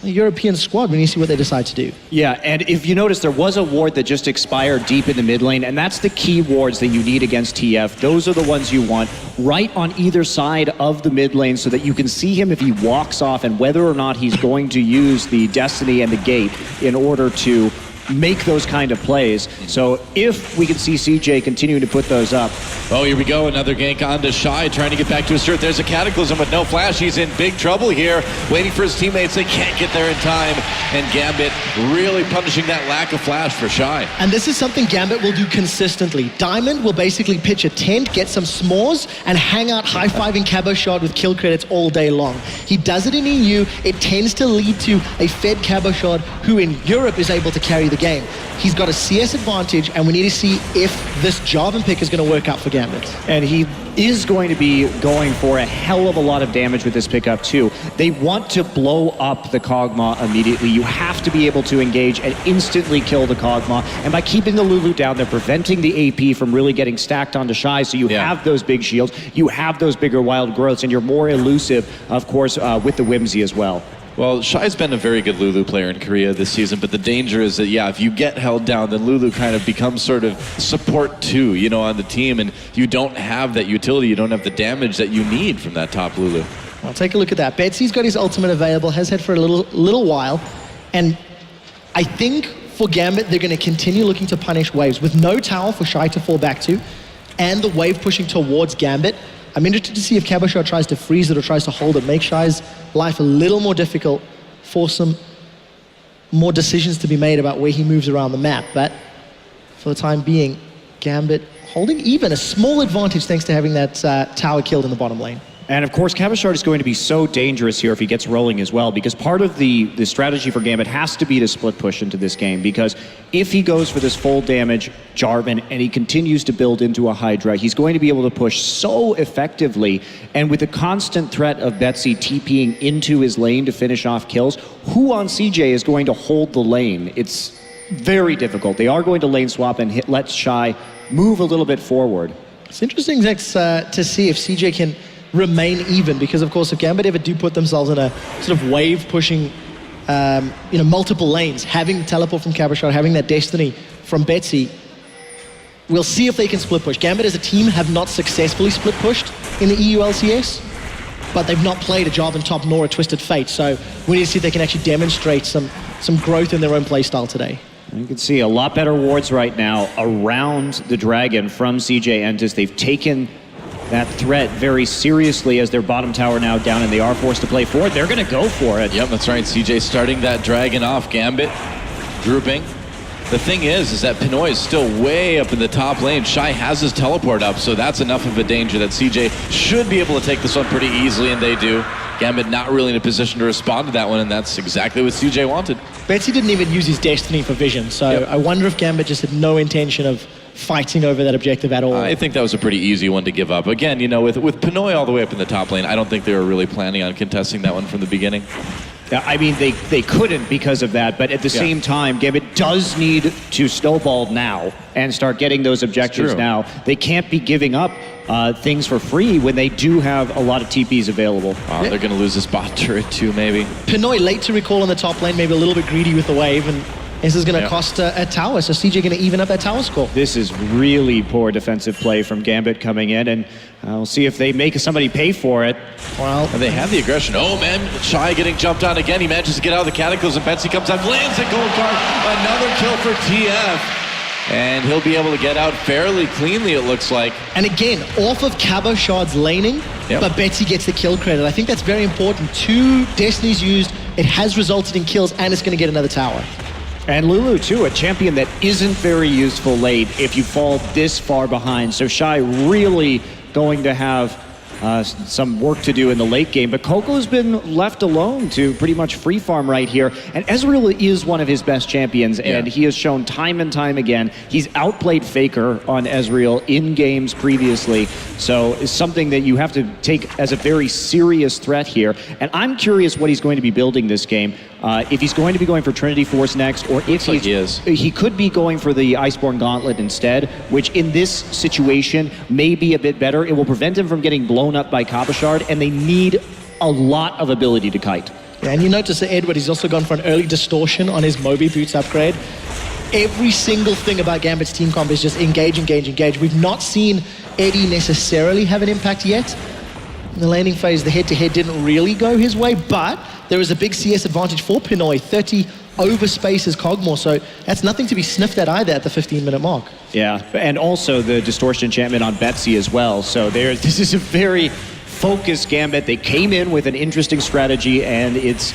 a European squad, we need to see what they decide to do. Yeah, and if you notice, there was a ward that just expired deep in the mid lane, and that's the key wards that you need against TF. Those are the ones you want right on either side of the mid lane so that you can see him if he walks off and whether or not he's going to use the Destiny and the Gate in order to make those kind of plays. So if we can see CJ continue to put those up. Oh, here we go. Another gank onto Shy, trying to get back to his turret. There's a Cataclysm with no flash. He's in big trouble here, waiting for his teammates. They can't get there in time. And Gambit really punishing that lack of flash for Shy. And this is something Gambit will do consistently. Diamond will basically pitch a tent, get some s'mores, and hang out high-fiving Cabochard with kill credits all day long. He does it in EU. It tends to lead to a fed Cabochard who in Europe is able to carry the game. He's got a CS advantage, and we need to see if this Jarvan pick is going to work out for Gambit. And he is going to be going for a hell of a lot of damage with this pickup too. They want to blow up the Kog'Maw immediately. You have to be able to engage and instantly kill the Kog'Maw. And by keeping the Lulu down, they're preventing the AP from really getting stacked onto Shy. So you have those big shields, you have those bigger wild growths, and you're more elusive, of course, with the Whimsy as well. Well, Shy's been a very good Lulu player in Korea this season, but the danger is that, if you get held down, then Lulu kind of becomes sort of support too, on the team, and you don't have that utility, you don't have the damage that you need from that top Lulu. Well, take a look at that. Betsy's got his ultimate available, has had for a little while, and I think for Gambit, they're going to continue looking to punish waves with no tower for Shy to fall back to, and the wave pushing towards Gambit. I'm interested to see if Cabochard tries to freeze it or tries to hold it, make Shy's life a little more difficult, force some more decisions to be made about where he moves around the map. But for the time being, Gambit holding even a small advantage thanks to having that tower killed in the bottom lane. And of course, Cabochard is going to be so dangerous here if he gets rolling as well, because part of the strategy for Gambit has to be to split push into this game, because if he goes for this full damage Jarvan and he continues to build into a Hydra, he's going to be able to push so effectively, and with the constant threat of Betsy TPing into his lane to finish off kills, who on CJ is going to hold the lane? It's very difficult. They are going to lane swap and let Shy move a little bit forward. It's interesting, Zex, to see if CJ can remain even, because of course if Gambit ever do put themselves in a sort of wave pushing multiple lanes, having the teleport from Cabochard, having that destiny from Betsy, we'll see if they can split push. Gambit as a team have not successfully split pushed in the EU LCS, but they've not played a Jarvan top nor a Twisted Fate, so we need to see if they can actually demonstrate some growth in their own playstyle today. You can see a lot better wards right now around the Dragon from CJ Entus. They've taken that threat very seriously as their bottom tower now down, and they are forced to play forward. They're going to go for it. Yep, that's right. CJ starting that Dragon off. Gambit grouping. The thing is that Pinoy is still way up in the top lane. Shy has his teleport up, so that's enough of a danger that CJ should be able to take this one pretty easily, and they do. Gambit not really in a position to respond to that one, and that's exactly what CJ wanted. Betsy didn't even use his destiny for vision, so I wonder if Gambit just had no intention of fighting over that objective at all. I think that was a pretty easy one to give up. Again, with Pinoy all the way up in the top lane, I don't think they were really planning on contesting that one from the beginning. Yeah, I mean, they couldn't because of that, but at the same time, Gambit does need to snowball now and start getting those objectives now. They can't be giving up things for free when they do have a lot of TPs available. Wow, they're going to lose this bot turret too, maybe. Pinoy late to recall on the top lane, maybe a little bit greedy with the wave, and this is going to cost a tower, so CJ going to even up that tower score. This is really poor defensive play from Gambit coming in, and we'll see if they make somebody pay for it. Well, and they have the aggression. Oh man, Shy getting jumped on again. He manages to get out of the Cataclysm. Betsy comes out, lands a gold card. Another kill for TF. And he'll be able to get out fairly cleanly, it looks like. And again, off of Cabochard's laning, but Betsy gets the kill credit. I think that's very important. 2 Destinies used, it has resulted in kills, and it's going to get another tower. And Lulu, too, a champion that isn't very useful late if you fall this far behind. So Shy really going to have some work to do in the late game. But Coco's been left alone to pretty much free farm right here. And Ezreal is one of his best champions, and he has shown time and time again he's outplayed Faker on Ezreal in games previously. So it's something that you have to take as a very serious threat here. And I'm curious what he's going to be building this game. If he's going to be going for Trinity Force next, or if he could be going for the Iceborne Gauntlet instead, which in this situation may be a bit better. It will prevent him from getting blown up by Cabochard, and they need a lot of ability to kite. Yeah, and you notice that Edward, he's also gone for an early distortion on his Moby Boots upgrade. Every single thing about Gambit's team comp is just engage, engage, engage. We've not seen Eddie necessarily have an impact yet. In the landing phase, the head-to-head didn't really go his way, but there is a big CS advantage for Pinoy. 30 overspaces Cogmore, so that's nothing to be sniffed at either at the 15-minute mark. Yeah, and also the distortion enchantment on Betsy as well. So this is a very focused Gambit. They came in with an interesting strategy, and it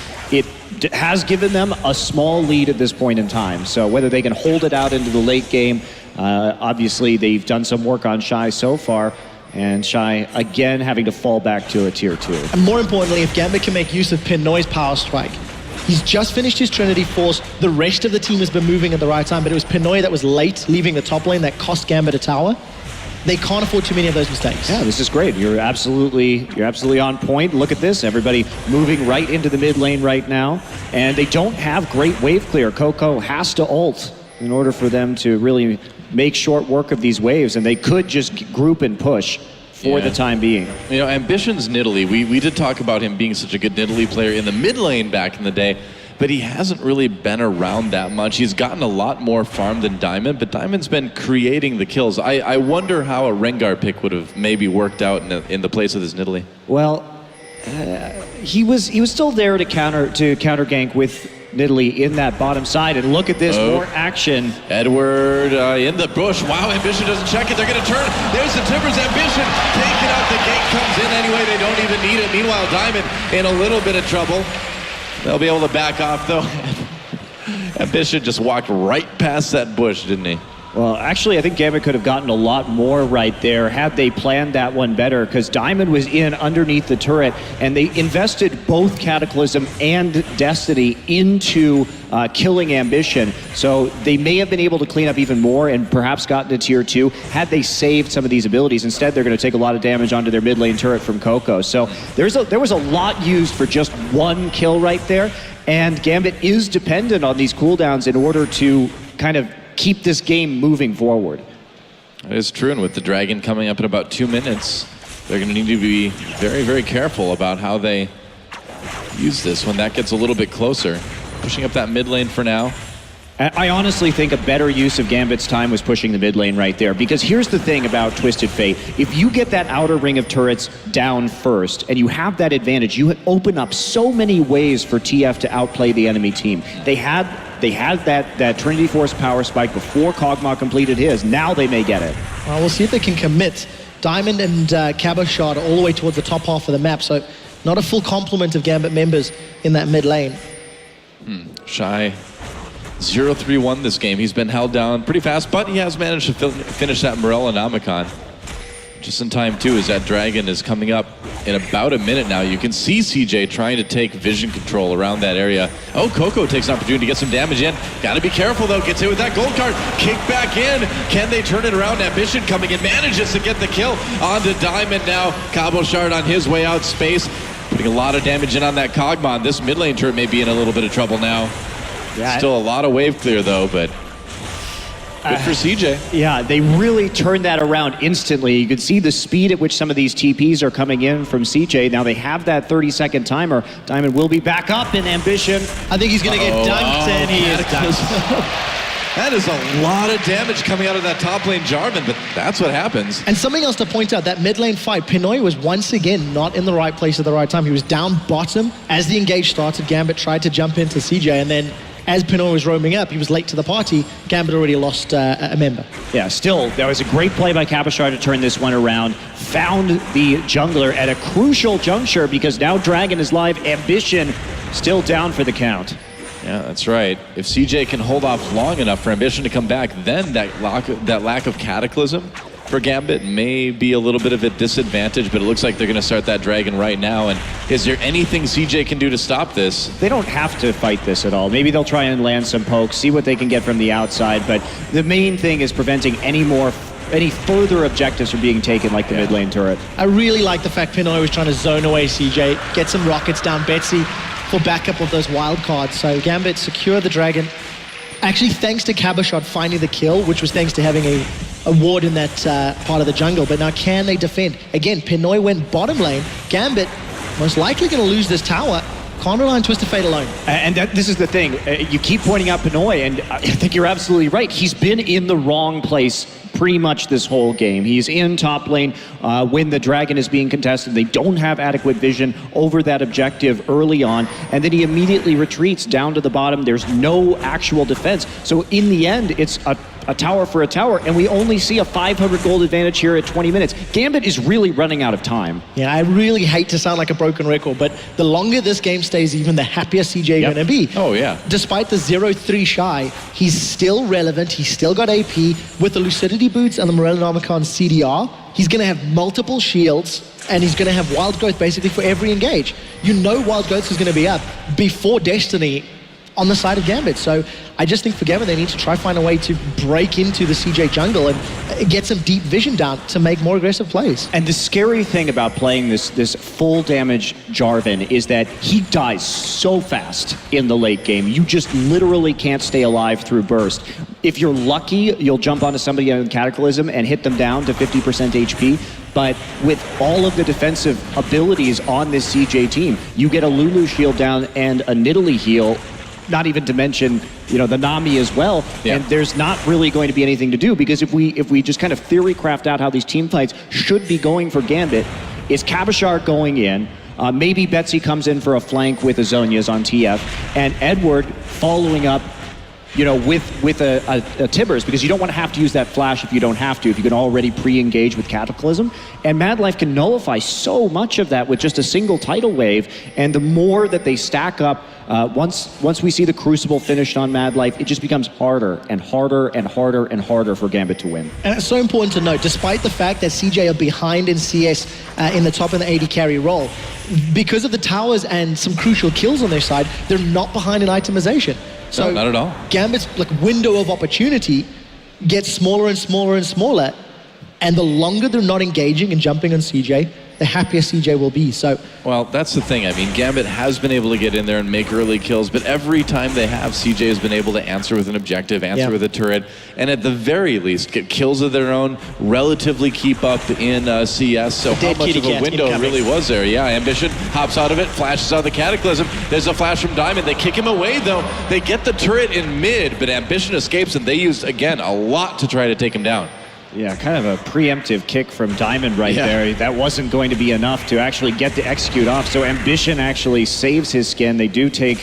has given them a small lead at this point in time. So whether they can hold it out into the late game, obviously they've done some work on Shy so far, and Shy again having to fall back to a tier 2. And more importantly, if Gambit can make use of Pinoy's power strike, he's just finished his Trinity Force. The rest of the team has been moving at the right time, but it was Pinoy that was late leaving the top lane that cost Gambit a tower. They can't afford too many of those mistakes. Yeah, this is great. You're absolutely on point. Look at this. Everybody moving right into the mid lane right now. And they don't have great wave clear. Coco has to ult in order for them to really make short work of these waves. And they could just group and push for the time being. You know, Ambition's Nidalee. We did talk about him being such a good Nidalee player in the mid lane back in the day, but he hasn't really been around that much. He's gotten a lot more farm than Diamond, but Diamond's been creating the kills. I wonder how a Rengar pick would have maybe worked out in the place of this Nidalee. Well, he was still there to counter gank with Nidalee in that bottom side, and look at this, more action. Edward in the bush. Wow, Ambition doesn't check it. They're going to turn. There's the Timbers. Ambition taken out. The gate comes in anyway. They don't even need it. Meanwhile, Diamond in a little bit of trouble. They'll be able to back off, though. Ambition just walked right past that bush, didn't he? Well, actually, I think Gambit could have gotten a lot more right there had they planned that one better, because Diamond was in underneath the turret, and they invested both Cataclysm and Destiny into killing Ambition. So they may have been able to clean up even more and perhaps gotten to tier 2 had they saved some of these abilities. Instead, they're going to take a lot of damage onto their mid lane turret from Coco. So there was a lot used for just one kill right there, and Gambit is dependent on these cooldowns in order to kind of keep this game moving forward. That is true, and with the Dragon coming up in about 2 minutes, they're going to need to be very, very careful about how they use this when that gets a little bit closer. Pushing up that mid lane for now. I honestly think a better use of Gambit's time was pushing the mid lane right there, because here's the thing about Twisted Fate. If you get that outer ring of turrets down first and you have that advantage, you open up so many ways for TF to outplay the enemy team. They had that Trinity Force power spike before Kog'Maw completed his. Now they may get it. Well, we'll see if they can commit. Diamond and Cabochard all the way towards the top half of the map, so not a full complement of Gambit members in that mid lane. Shy 0-3-1 this game. He's been held down pretty fast, but he has managed to finish that Morellonomicon. Just in time, too, as that Dragon is coming up in about a minute now. You can see CJ trying to take vision control around that area. Oh, Coco takes an opportunity to get some damage in. Got to be careful, though. Gets hit with that gold card. Kick back in. Can they turn it around? Ambition coming in. Manages to get the kill onto Diamond now. Cabochard on his way out space. Putting a lot of damage in on that Kog'Maw. This mid lane turret may be in a little bit of trouble now. Yeah, still a lot of wave clear, though, but good for CJ. Yeah, they really turned that around instantly. You could see the speed at which some of these TPs are coming in from CJ. Now they have that 30-second timer. Diamond will be back up in Ambition. I think he's going to get dunked, and he is dunked. That is a lot of damage coming out of that top lane Jarvan, but that's what happens. And something else to point out, that mid lane fight, Pinoy was once again not in the right place at the right time. He was down bottom. As the engage started, Gambit tried to jump into CJ, and then as Pinoy was roaming up, he was late to the party. Gambit already lost a member. Yeah, still, that was a great play by Cabochard to turn this one around. Found the jungler at a crucial juncture, because now Dragon is live. Ambition still down for the count. Yeah, that's right. If CJ can hold off long enough for Ambition to come back, then that lack of Cataclysm for Gambit may be a little bit of a disadvantage, but it looks like they're going to start that Dragon right now. And is there anything CJ can do to stop this? They don't have to fight this at all. Maybe they'll try and land some pokes, see what they can get from the outside, but the main thing is preventing any further objectives from being taken, like the mid lane turret. I really like the fact Pinoy was trying to zone away CJ, get some rockets down Betsy for backup of those wild cards. So Gambit secure the Dragon. Actually, thanks to Cabochard finding the kill, which was thanks to having a ward in that part of the jungle. But now can they defend? Again, Pinoy went bottom lane. Gambit most likely going to lose this tower. Can't rely on Twisted Fate alone. And this is the thing. You keep pointing out Pinoy, and I think you're absolutely right. He's been in the wrong place pretty much this whole game. He's in top lane when the dragon is being contested. They don't have adequate vision over that objective early on, and then he immediately retreats down to the bottom. There's no actual defense. So in the end, it's a tower for a tower, and we only see a 500 gold advantage here at 20 minutes. Gambit is really running out of time. Yeah, I really hate to sound like a broken record, but the longer this game stays, even the happier CJ going to be. Oh, yeah. Despite the 0-3 shy, he's still relevant. He's still got AP. With the Lucidity Boots and the Morellonomicon CDR, he's going to have multiple shields, and he's going to have Wild Growth basically for every engage. You know Wild Growth is going to be up before Destiny on the side of Gambit. So I just think for Gambit, they need to try find a way to break into the CJ jungle and get some deep vision down to make more aggressive plays. And the scary thing about playing this full damage Jarvan is that he dies so fast in the late game. You just literally can't stay alive through burst. If you're lucky, you'll jump onto somebody on Cataclysm and hit them down to 50% HP. But with all of the defensive abilities on this CJ team, you get a Lulu shield down and a Nidalee heal, not even to mention, you know, the Nami as well. Yeah. And there's not really going to be anything to do, because if we just kind of theory craft out how these team fights should be going for Gambit, it's Kabashar going in, maybe Betsy comes in for a flank with Azonias on TF, and Edward following up, you know, with a Tibbers, because you don't want to have to use that flash if you don't have to, if you can already pre-engage with Cataclysm. And Mad Life can nullify so much of that with just a single tidal wave, and the more that they stack up, once we see the Crucible finished on Mad Life, it just becomes harder and harder and harder and harder for Gambit to win. And it's so important to note, despite the fact that CJ are behind in CS in the top and the AD carry role, because of the towers and some crucial kills on their side, they're not behind in itemization. So No, not at all. Gambit's like window of opportunity gets smaller and smaller and smaller, and the longer they're not engaging and jumping on CJ, the happier CJ will be. So, Well, that's the thing. I mean, Gambit has been able to get in there and make early kills, but every time they have, CJ has been able to answer with an objective, answer with a turret, and at the very least get kills of their own, relatively keep up in CS. So how much of a window really was there? Yeah, Ambition hops out of it, flashes out of the Cataclysm. There's a flash from Diamond. They kick him away, though. They get the turret in mid, but Ambition escapes, and they used, again, a lot to try to take him down. Yeah, kind of a preemptive kick from Diamond right there. That wasn't going to be enough to actually get the execute off. So Ambition actually saves his skin. They do take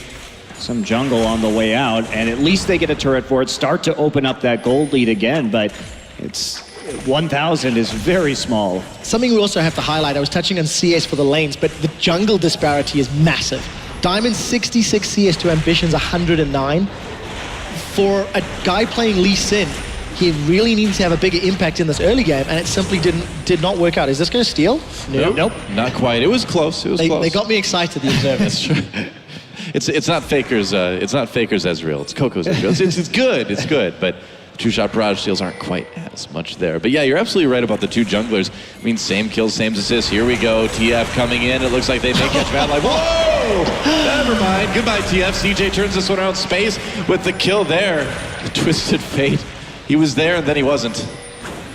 some jungle on the way out, and at least they get a turret for it, start to open up that gold lead again, but it's 1,000 is very small. something we also have to highlight, I was touching on CS for the lanes, but the jungle disparity is massive. Diamond's 66 CS to Ambition's 109. For a guy playing Lee Sin, he really needs to have a bigger impact in this early game, and it simply did not work out. Is this going to steal? No. Nope, not quite. It was close. It was close. They got me excited, the observers. That's true. It's not Faker's. It's not Faker's Ezreal. It's Coco's Ezreal. It's good. It's good, but two shot barrage steals aren't quite as much there. But yeah, you're absolutely right about the two junglers. I mean, same kills, same assists. Here we go. TF coming in. It looks like they may catch Mad Life. Whoa! Never mind. Goodbye, TF. CJ turns this one around. Space with the kill there. Twisted Fate. He was there and then he wasn't.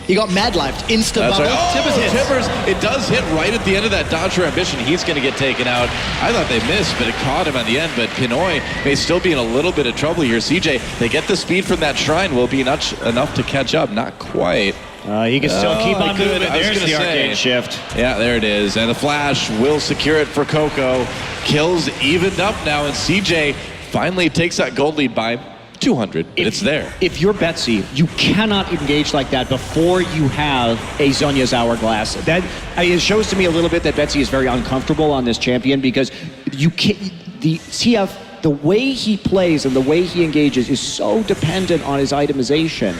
He got Mad Lifed. Insta That's bubble. right. Tibbers hits. Tibbers. It does hit right at the end of that dodge for Ambition. He's going to get taken out. I thought they missed, but it caught him at the end. But Pinoy may still be in a little bit of trouble here. CJ, they get the speed from that shrine. Will be enough to catch up. Not quite. He can still keep on moving. There's the arcade shift. Yeah, there it is. And the flash will secure it for Coco. Kills evened up now, and CJ finally takes that gold lead by 200. It's there. If you're Betsy, you cannot engage like that before you have a Zhonya's Hourglass. That it shows to me a little bit that Betsy is very uncomfortable on this champion, because you can't, the CF, the way he plays and the way he engages is so dependent on his itemization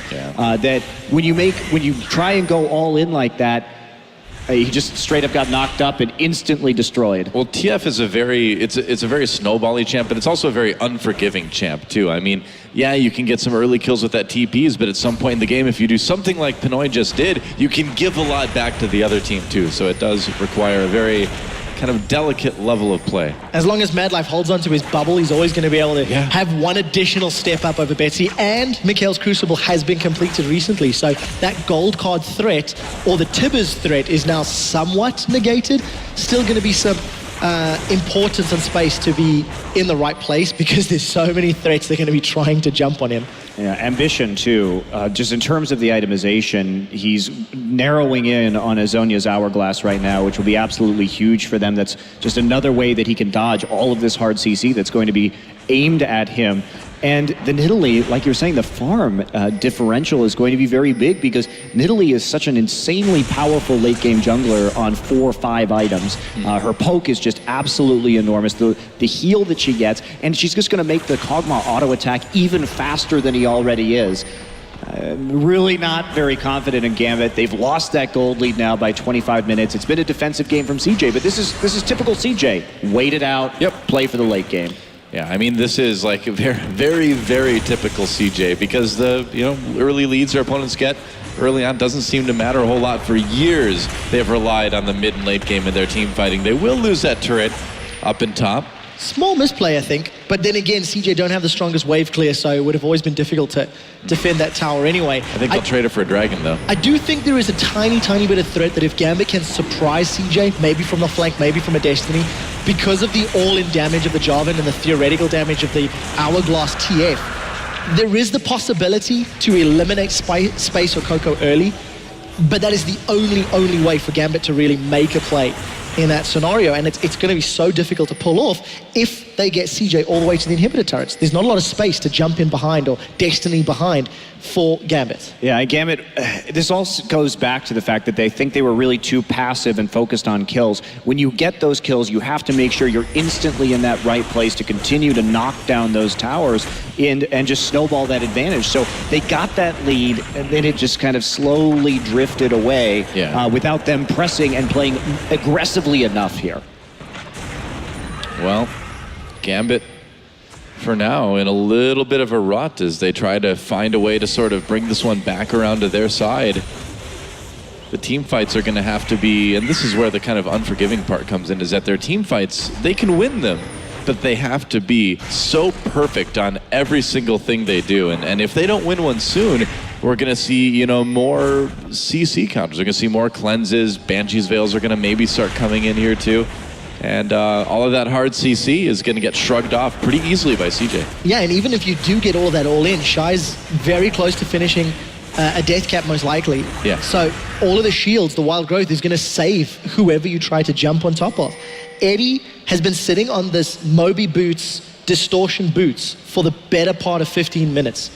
that when you try and go all in like that, he just straight up got knocked up and instantly destroyed. Well, TF is it's a very snowbally champ, but it's also a very unforgiving champ too. I mean, yeah, you can get some early kills with that TPs, but at some point in the game, if you do something like Pinoy just did, you can give a lot back to the other team too. So it does require a very kind of delicate level of play. As long as Mad Life holds onto his bubble, he's always going to be able to have one additional step up over Betsy. And Mikhail's Crucible has been completed recently, so that gold card threat, or the Tibbers threat, is now somewhat negated. Still going to be some importance and space to be in the right place because there's so many threats they're going to be trying to jump on him. Yeah, ambition too. Just in terms of the itemization, he's narrowing in on Azonia's Hourglass right now, which will be absolutely huge for them. That's just another way that he can dodge all of this hard CC that's going to be aimed at him. And the Nidalee, like you're saying, the farm differential is going to be very big because Nidalee is such an insanely powerful late game jungler on 4 or 5 items. Her poke is just absolutely enormous. The heal that she gets, and she's just going to make the Kog'Maw auto attack even faster than he already is. Really not very confident in Gambit. They've lost that gold lead now by 25 minutes. It's been a defensive game from CJ, but this is typical CJ. Wait it out, play for the late game. Yeah, I mean, this is like a very, very typical CJ because the early leads their opponents get early on doesn't seem to matter a whole lot. For years, they've relied on the mid and late game in their team fighting. They will lose that turret up and top. Small misplay, I think, but then again, CJ don't have the strongest wave clear, so it would have always been difficult to defend that tower anyway. I think they'll trade it for a dragon, though. I do think there is a tiny bit of threat that if Gambit can surprise CJ, maybe from the flank, maybe from a Destiny, because of the all-in damage of the Jarvan and the theoretical damage of the Hourglass TF, there is the possibility to eliminate Space or Coco early, but that is the only way for Gambit to really make a play in that scenario, and it's going to be so difficult to pull off if they get CJ all the way to the inhibitor turrets. There's not a lot of space to jump in behind or Destiny behind for Gambit. Yeah, Gambit, this all goes back to the fact that they think they were really too passive and focused on kills. When you get those kills, you have to make sure you're instantly in that right place to continue to knock down those towers and just snowball that advantage. So they got that lead, and then it just kind of slowly drifted away without them pressing and playing aggressively enough here. Well, Gambit, for now, in a little bit of a rut as they try to find a way to sort of bring this one back around to their side. The team fights are going to have to be, and this is where the kind of unforgiving part comes in, is that their team fights, they can win them, but they have to be so perfect on every single thing they do. And if they don't win one soon, we're going to see, more CC counters. We're going to see more cleanses. Banshee's Veils are going to maybe start coming in here too. And all of that hard CC is going to get shrugged off pretty easily by CJ. Yeah, and even if you do get all that all in, Shy's very close to finishing a death cap most likely. Yeah. So all of the shields, the wild growth is going to save whoever you try to jump on top of. Eddie has been sitting on this Moby boots, distortion boots for the better part of 15 minutes.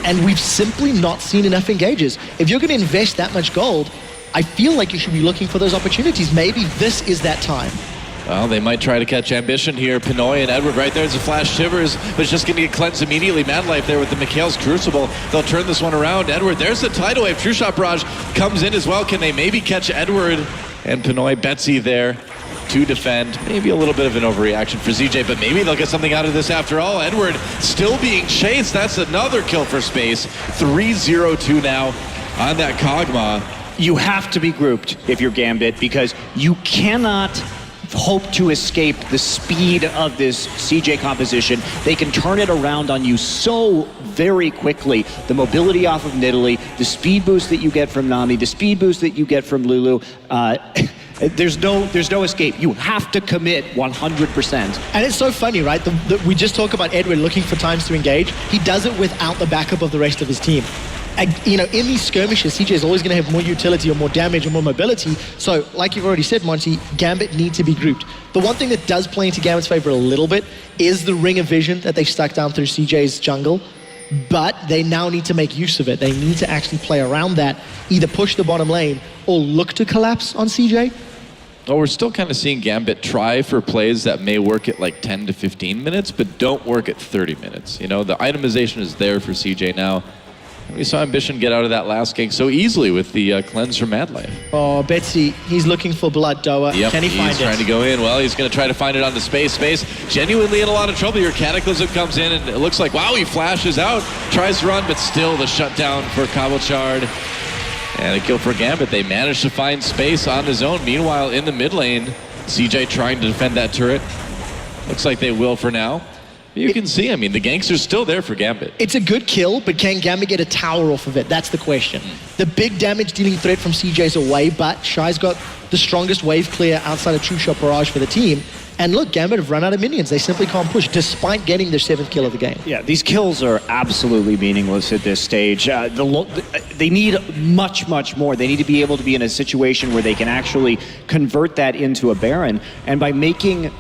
And we've simply not seen enough engages. If you're going to invest that much gold, I feel like you should be looking for those opportunities. Maybe this is that time. Well, they might try to catch Ambition here. Pinoy and Edward right there. There's a flash Shivers, but it's just going to get cleansed immediately. Mad Life there with the Mikhail's Crucible. They'll turn this one around. Edward, there's the tidal wave. True Shot Barrage comes in as well. Can they maybe catch Edward? And Pinoy, Betsy there to defend. Maybe a little bit of an overreaction for ZJ, but maybe they'll get something out of this after all. Edward still being chased. That's another kill for Space. 3-0-2 now on that Kog'Maw. You have to be grouped if you're Gambit because you cannot hope to escape the speed of this CJ composition. They can turn it around on you so very quickly. The mobility off of Nidalee, the speed boost that you get from Nami, the speed boost that you get from Lulu, there's no escape. You have to commit 100%. And it's so funny, right? We just talk about Edward looking for times to engage. He does it without the backup of the rest of his team. And, in these skirmishes, CJ is always going to have more utility or more damage or more mobility. So, like you've already said, Monty, Gambit need to be grouped. The one thing that does play into Gambit's favor a little bit is the ring of vision that they've stuck down through CJ's jungle. But they now need to make use of it. They need to actually play around that, either push the bottom lane or look to collapse on CJ. Well, we're still kind of seeing Gambit try for plays that may work at like 10 to 15 minutes, but don't work at 30 minutes. The itemization is there for CJ now. We saw Ambition get out of that last gank so easily with the cleanse from Mad Life. Oh, Betsy, he's looking for blood, Doa. Yep, Can he find it? He's trying to go in. Well, he's going to try to find it on the Space. Space genuinely in a lot of trouble here. Cataclysm comes in, and it looks like, wow, he flashes out. Tries to run, but still the shutdown for Cabochard. And a kill for Gambit. They managed to find Space on his own. Meanwhile, in the mid lane, CJ trying to defend that turret. Looks like they will for now. You can see, I mean, the gangster's still there for Gambit. It's a good kill, but can Gambit get a tower off of it? That's the question. The big damage dealing threat from CJ's away, but Shy's got the strongest wave clear outside of True Shot Barrage for the team. And look, Gambit have run out of minions. They simply can't push, despite getting their 7th kill of the game. Yeah, these kills are absolutely meaningless at this stage. They need much, much more. They need to be able to be in a situation where they can actually convert that into a Baron. And by making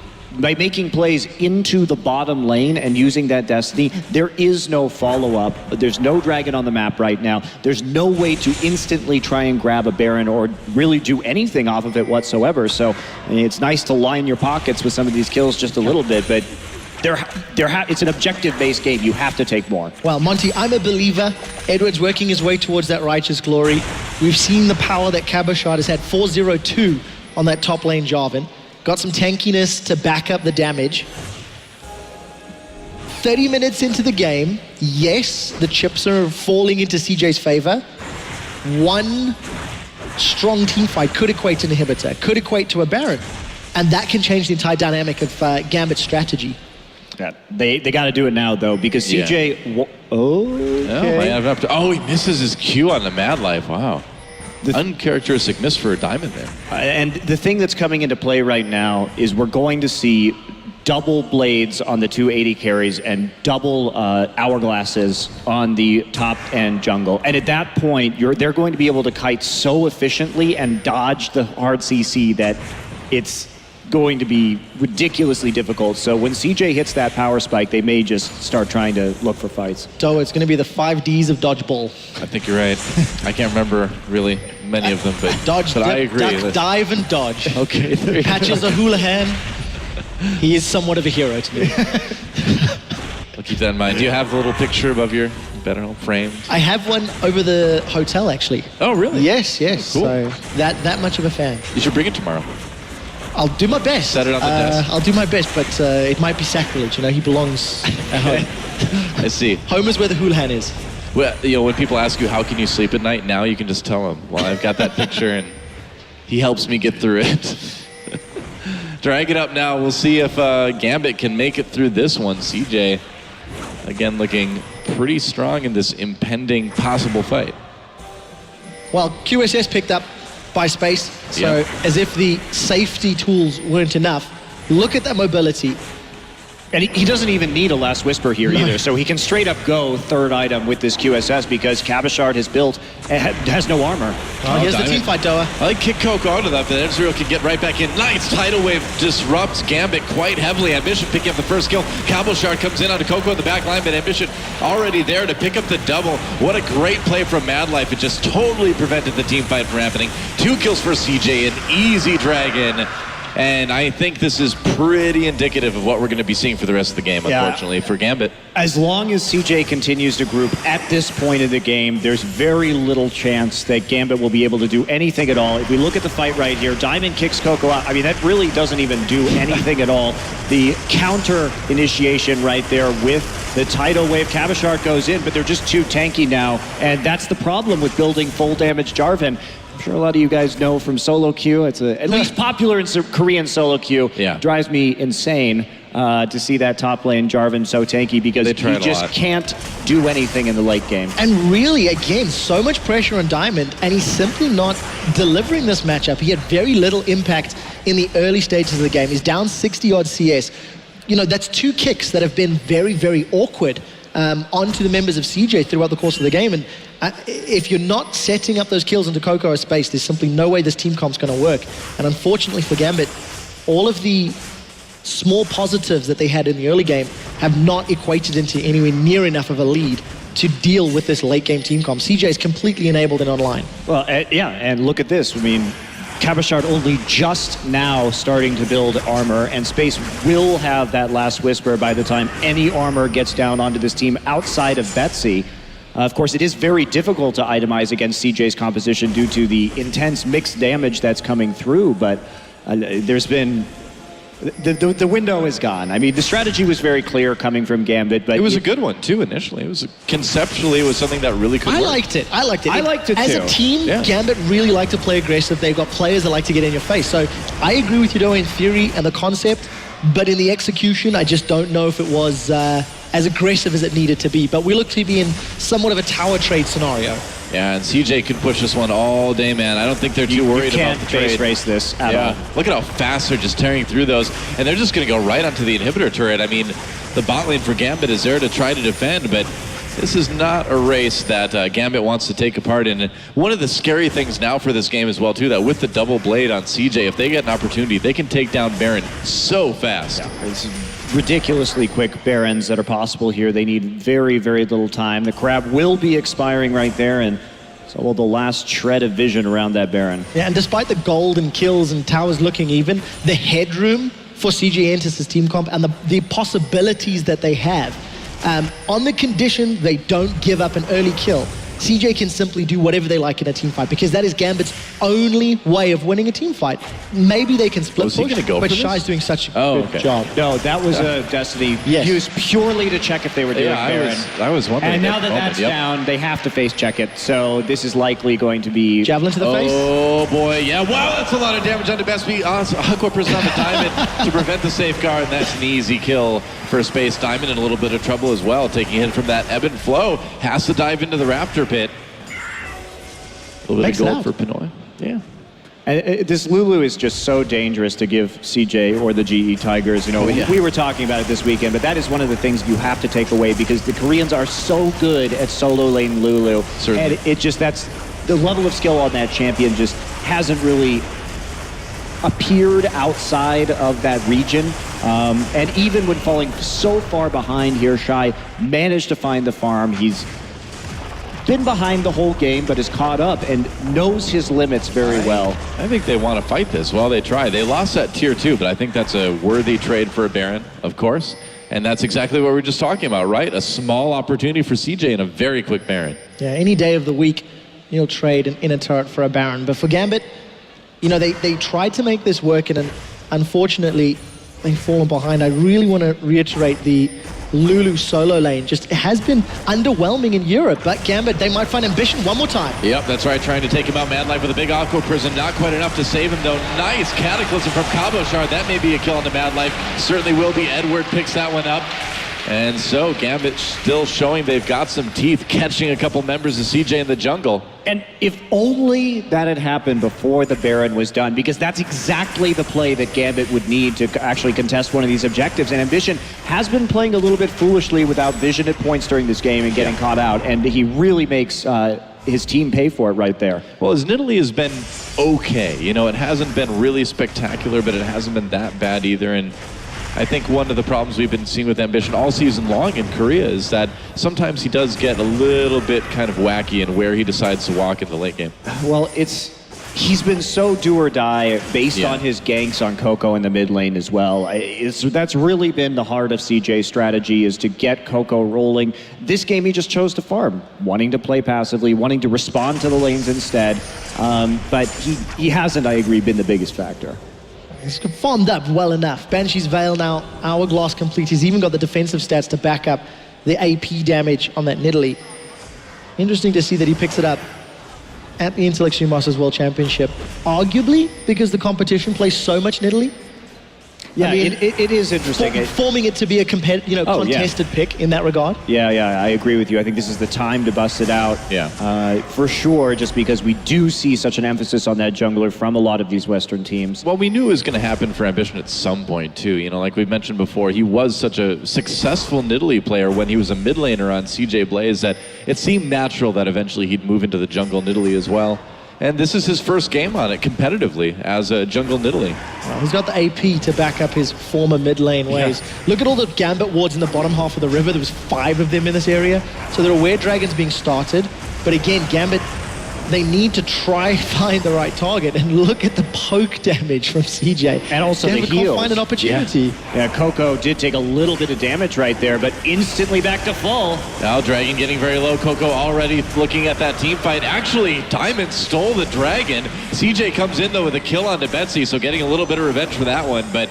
plays into the bottom lane and using that Destiny, there is no follow-up. There's no Dragon on the map right now. There's no way to instantly try and grab a Baron or really do anything off of it whatsoever. So it's nice to line your pockets with some of these kills just a little bit, but it's an objective-based game. You have to take more. Well, Monty, I'm a believer. Edward's working his way towards that righteous glory. We've seen the power that Cabochard has had 4-0-2 on that top lane Jarvan. Got some tankiness to back up the damage. 30 minutes into the game, yes, the chips are falling into CJ's favor. One strong team fight could equate to an inhibitor, could equate to a Baron. And that can change the entire dynamic of Gambit's strategy. Yeah, they got to do it now, though, because CJ... Oh, he misses his Q on the Mad Life. Wow. Uncharacteristic miss for a Diamond there. And the thing that's coming into play right now is we're going to see double blades on the 280 carries and double hourglasses on the top end jungle. And at that point, they're going to be able to kite so efficiently and dodge the hard CC that it's going to be ridiculously difficult. So when CJ hits that power spike, they may just start trying to look for fights. So it's going to be the 5 Ds of dodgeball. I think you're right. I can't remember really many of them, but, I agree. Duck, dive, and dodge. Okay. Patches a Houlihan. He is somewhat of a hero to me. I'll keep that in mind. Do you have a little picture above your better home framed? I have one over the hotel, actually. Oh, really? Yes. Cool. So that much of a fan. You should bring it tomorrow. I'll do my best. Set it on the desk. I'll do my best, but it might be sacrilege. You know, he belongs at home. I see. Home is where the Houlihan is. Well, when people ask you how can you sleep at night, now you can just tell them, well, I've got that picture and he helps me get through it. Drag it up now. We'll see if Gambit can make it through this one. CJ, again, looking pretty strong in this impending possible fight. Well, QSS picked up by space, so as if the safety tools weren't enough. Look at that mobility. And he doesn't even need a Last Whisper here either, so he can straight up go 3rd item with this QSS because Cabochard has built, has no armor. Here's the team fight, Doa. I like kick Coco onto that, but Ezreal can get right back in. Nice tidal wave disrupts Gambit quite heavily. Ambition picking up the first kill. Cabochard comes in onto Coco in the back line, but Ambition already there to pick up the double. What a great play from Mad Life. It just totally prevented the team fight from happening. 2 kills for CJ, an easy Dragon. And I think this is pretty indicative of what we're going to be seeing for the rest of the game, unfortunately, for Gambit. As long as CJ continues to group at this point in the game, there's very little chance that Gambit will be able to do anything at all. If we look at the fight right here, Diamond kicks Coco out. I mean, that really doesn't even do anything at all. The counter initiation right there with the tidal wave. Cabochard goes in, but they're just too tanky now. And that's the problem with building full damage Jarvan. I'm sure a lot of you guys know from solo queue. It's at least popular in Korean solo queue. Yeah. Drives me insane to see that top lane Jarvan so tanky because he just can't do anything in the late game. And really, again, so much pressure on Diamond, and he's simply not delivering this matchup. He had very little impact in the early stages of the game. He's down 60-odd CS. You know, that's 2 kicks that have been very, very awkward onto the members of CJ throughout the course of the game. And if you're not setting up those kills into Coco or space, there's simply no way this team comp's going to work. And unfortunately for Gambit, all of the small positives that they had in the early game have not equated into anywhere near enough of a lead to deal with this late game team comp. CJ is completely enabled and online. Well, yeah, and look at this. I mean, Cabochard only just now starting to build armor, and Space will have that Last Whisper by the time any armor gets down onto this team outside of Betsy. Of course, it is very difficult to itemize against CJ's composition due to the intense mixed damage that's coming through, but there's been... The window is gone. I mean, the strategy was very clear coming from Gambit, but... It was a good one, too, initially. It was conceptually, it was something that really could work. I liked it. I liked it, too. As a team, Gambit really like to play aggressive. They've got players that like to get in your face. So I agree with you, though, in theory and the concept, but in the execution, I just don't know if it was as aggressive as it needed to be. But we look to be in somewhat of a tower trade scenario. Yeah, and CJ can push this one all day, man. I don't think they're too worried about the trade. You can't base race this at all. Look at how fast they're just tearing through those. And they're just going to go right onto the inhibitor turret. I mean, the bot lane for Gambit is there to try to defend, but this is not a race that Gambit wants to take apart in. And one of the scary things now for this game as well, too, that with the double blade on CJ, if they get an opportunity, they can take down Baron so fast. Yeah, it's ridiculously quick Barons that are possible here. They need very, very little time. The crab will be expiring right there, and so will the last shred of vision around that Baron. Yeah, and despite the gold and kills and towers looking even, the headroom for CJ Entus' team comp and the possibilities that they have, on the condition they don't give up an early kill, CJ can simply do whatever they like in a team fight, because that is Gambit's only way of winning a team fight. Maybe they can split push, but Shy's doing such a good job. No, that was a Destiny used purely to check if they were doing Baron. I was wondering. And now that that's down, they have to face check it. So this is likely going to be... Javelin to the face? Oh boy, yeah, wow, that's a lot of damage onto Bestie. Aqua Prison on the Diamond to prevent the safeguard, and that's an easy kill for Space Diamond, in a little bit of trouble as well, taking a hit from that ebb and flow. Has to dive into the Raptor pit. A little bit of gold for Pinoy. Yeah. And this Lulu is just so dangerous to give CJ or the GE Tigers. You know, we were talking about it this weekend, but that is one of the things you have to take away, because the Koreans are so good at solo lane Lulu. Certainly. And it just, that's the level of skill on that champion just hasn't really appeared outside of that region. And even when falling so far behind here, Shy managed to find the farm. He's been behind the whole game, but is caught up and knows his limits very well. I think they want to fight this while they try. They lost that tier 2, but I think that's a worthy trade for a Baron, of course. And that's exactly what we were just talking about, right? A small opportunity for CJ and a very quick Baron. Yeah, any day of the week, you'll trade an inner turret for a Baron. But for Gambit, you know, they tried to make this work, and unfortunately, they've fallen behind. I really want to reiterate the Lulu solo lane. Just, it has been underwhelming in Europe, but Gambit, they might find ambition one more time. Yep, that's right, trying to take him out. Mad Life with a big Aqua Prison, not quite enough to save him though. Nice Cataclysm from Cabo Shard, that may be a kill on the Mad Life. Certainly will be. Edward picks that one up. And so Gambit still showing they've got some teeth, catching a couple members of CJ in the jungle. And if only that had happened before the Baron was done, because that's exactly the play that Gambit would need to actually contest one of these objectives. And Ambition has been playing a little bit foolishly without vision at points during this game and getting caught out. And he really makes his team pay for it right there. Well, his Nidalee has been okay. You know, it hasn't been really spectacular, but it hasn't been that bad either. And I think one of the problems we've been seeing with Ambition all season long in Korea is that sometimes he does get a little bit kind of wacky in where he decides to walk in the late game. Well, he's been so do or die based on his ganks on Coco in the mid lane as well. That's really been the heart of CJ's strategy, is to get Coco rolling. This game he just chose to farm, wanting to play passively, wanting to respond to the lanes instead. But he hasn't, I agree, been the biggest factor. He's farmed up well enough. Banshee's Veil now, Hourglass complete. He's even got the defensive stats to back up the AP damage on that Nidalee. Interesting to see that he picks it up at the Intellectual Masters World Championship. Arguably, because the competition plays so much Nidalee. Yeah, I mean, it is interesting. Forming it to be a contested pick in that regard. Yeah, I agree with you. I think this is the time to bust it out. Yeah. For sure, just because we do see such an emphasis on that jungler from a lot of these Western teams. Well, we knew it was going to happen for Ambition at some point, too. You know, like we mentioned before, he was such a successful Nidalee player when he was a mid laner on CJ Blaze that it seemed natural that eventually he'd move into the jungle Nidalee as well. And this is his first game on it competitively as a jungle Nidalee. Well, he's got the AP to back up his former mid lane ways. Look at all the Gambit wards in the bottom half of the river. There was 5 of them in this area. So there are Were Dragons being started. But again, Gambit, they need to try find the right target. And look at the poke damage from CJ. And also Gambit the heals. can't find an opportunity. Yeah, Coco did take a little bit of damage right there, but instantly back to full. Now Dragon getting very low. Coco already looking at that team fight. Actually, Diamond stole the Dragon. CJ comes in, though, with a kill onto Betsy, so getting a little bit of revenge for that one. But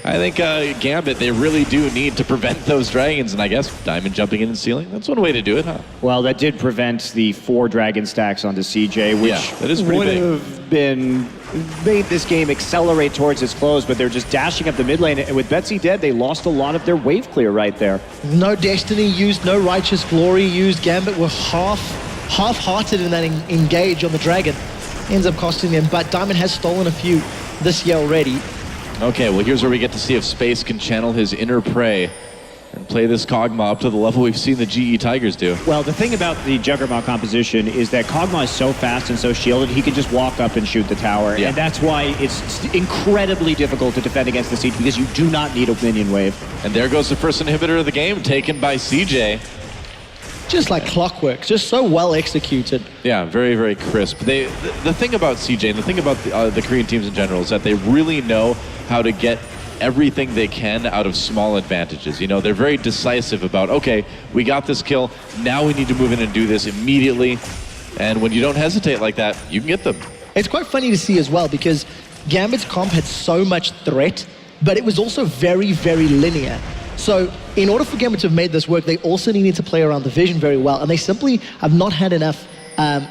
I think Gambit, they really do need to prevent those dragons, and I guess Diamond jumping in and stealing, that's one way to do it, huh? Well, that did prevent the 4 dragon stacks onto CJ, which that is pretty would big. have been made this game accelerate towards its close, but they're just dashing up the mid lane. And with Betsy dead, they lost a lot of their wave clear right there. No Destiny used, no Righteous Glory used. Gambit were half-hearted in that engage on the Dragon. Ends up costing them, but Diamond has stolen a few this year already. Okay, well, here's where we get to see if Space can channel his inner prey and play this Kog'Maw up to the level we've seen the GE Tigers do. Well, the thing about the Juggernaut composition is that Kog'Maw is so fast and so shielded, he can just walk up and shoot the tower. Yeah. And that's why it's incredibly difficult to defend against the Siege, because you do not need a minion wave. And there goes the first inhibitor of the game, taken by CJ. Just like clockwork, just so well executed. Yeah, very, very crisp. The thing about CJ and the thing about the Korean teams in general is that they really know how to get everything they can out of small advantages. You know, they're very decisive about, okay, we got this kill, now we need to move in and do this immediately. And when you don't hesitate like that, you can get them. It's quite funny to see as well, because Gambit's comp had so much threat, but it was also very, very linear. So in order for Gambit to have made this work, they also needed to play around the vision very well, and they simply have not had enough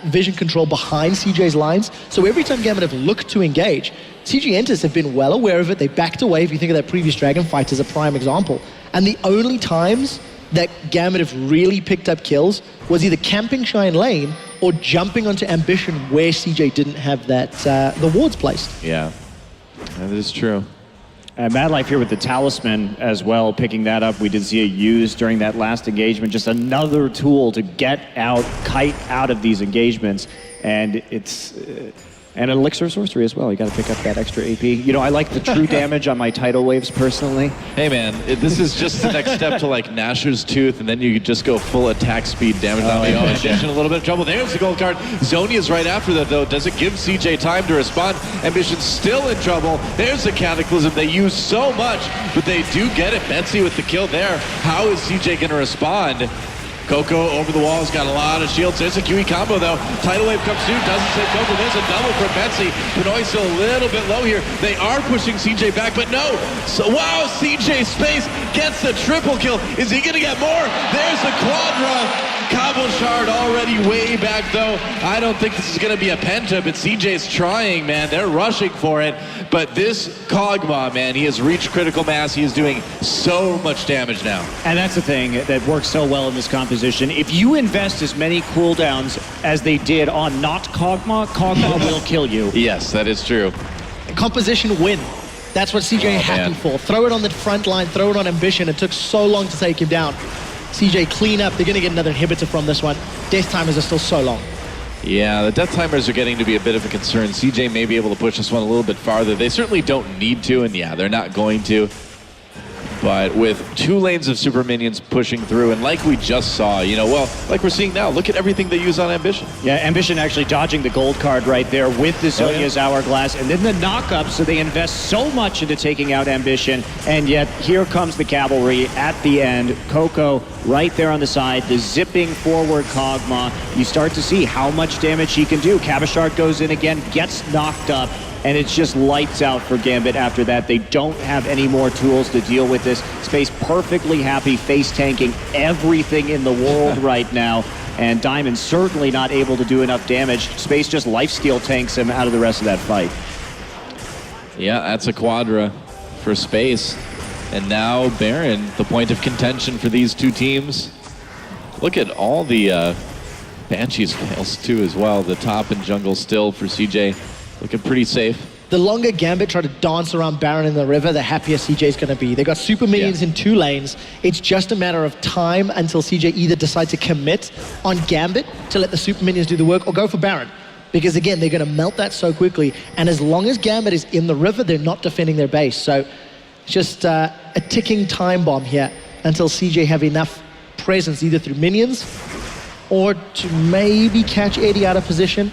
vision control behind CJ's lines. So every time Gambit have looked to engage, CG Entus have been well aware of it. They backed away. If you think of that previous Dragon fight as a prime example. And the only times that Gambit have really picked up kills was either camping Shine Lane or jumping onto Ambition where CJ didn't have that the wards placed. Yeah, that is true. Mad Life here with the Talisman as well, picking that up. We did see it used during that last engagement. Just another tool to get out, kite out of these engagements. And it's... and an Elixir of Sorcery as well. You got to pick up that extra AP. You know, I like the true damage on my tidal waves personally. Hey man, this is just the next step to like Nashor's Tooth, and then you could just go full attack speed damage on the Ambition. A little bit of trouble. There's the gold card. Zonia's right after that though. Does it give CJ time to respond? Ambition's still in trouble. There's the Cataclysm. They use so much, but they do get it. Betsy with the kill there. How is CJ going to respond? Coco over the wall has got a lot of shields. There's a QE combo though. Tidal Wave comes through, doesn't save Coco. There's a double for Betsy. Pinoy still a little bit low here. They are pushing CJ back, but no. So wow, CJ Space gets the triple kill. Is he gonna get more? There's the quadra. Cobble Shard already way back though. I don't think this is gonna be a penta, but CJ's trying, man. They're rushing for it. But this Kog'Maw, man, he has reached critical mass. He is doing so much damage now. And that's the thing that works so well in this composition. If you invest as many cooldowns as they did on not Kog'Maw, Kog'Maw will kill you. Yes, that is true. Composition win. That's what CJ happy for. Throw it on the front line, throw it on Ambition. It took so long to take him down. CJ clean up. They're going to get another inhibitor from this one. Death timers are still so long. Yeah, the death timers are getting to be a bit of a concern. CJ may be able to push this one a little bit farther. They certainly don't need to, and yeah, they're not going to. But with 2 lanes of super minions pushing through, and like we just saw, you know, well, like we're seeing now, look at everything they use on Ambition. Yeah, Ambition actually dodging the gold card right there with the Zonia's Hourglass, and then the knock-up, so they invest so much into taking out Ambition, and yet here comes the cavalry at the end. Coco right there on the side, the zipping forward Kog'Maw. You start to see how much damage he can do. Cabashard goes in again, gets knocked up, and it's just lights out for Gambit after that. They don't have any more tools to deal with this. Space perfectly happy, face tanking everything in the world right now, and Diamond certainly not able to do enough damage. Space just lifesteal tanks him out of the rest of that fight. Yeah, that's a quadra for Space. And now Baron, the point of contention for these two teams. Look at all the Banshees fails too as well. The top and jungle still for CJ. Looking pretty safe. The longer Gambit try to dance around Baron in the river, the happier CJ's going to be. They got super minions in 2 lanes. It's just a matter of time until CJ either decide to commit on Gambit to let the super minions do the work or go for Baron. Because again, they're going to melt that so quickly. And as long as Gambit is in the river, they're not defending their base. So it's just a ticking time bomb here until CJ have enough presence either through minions or to maybe catch Eddie out of position.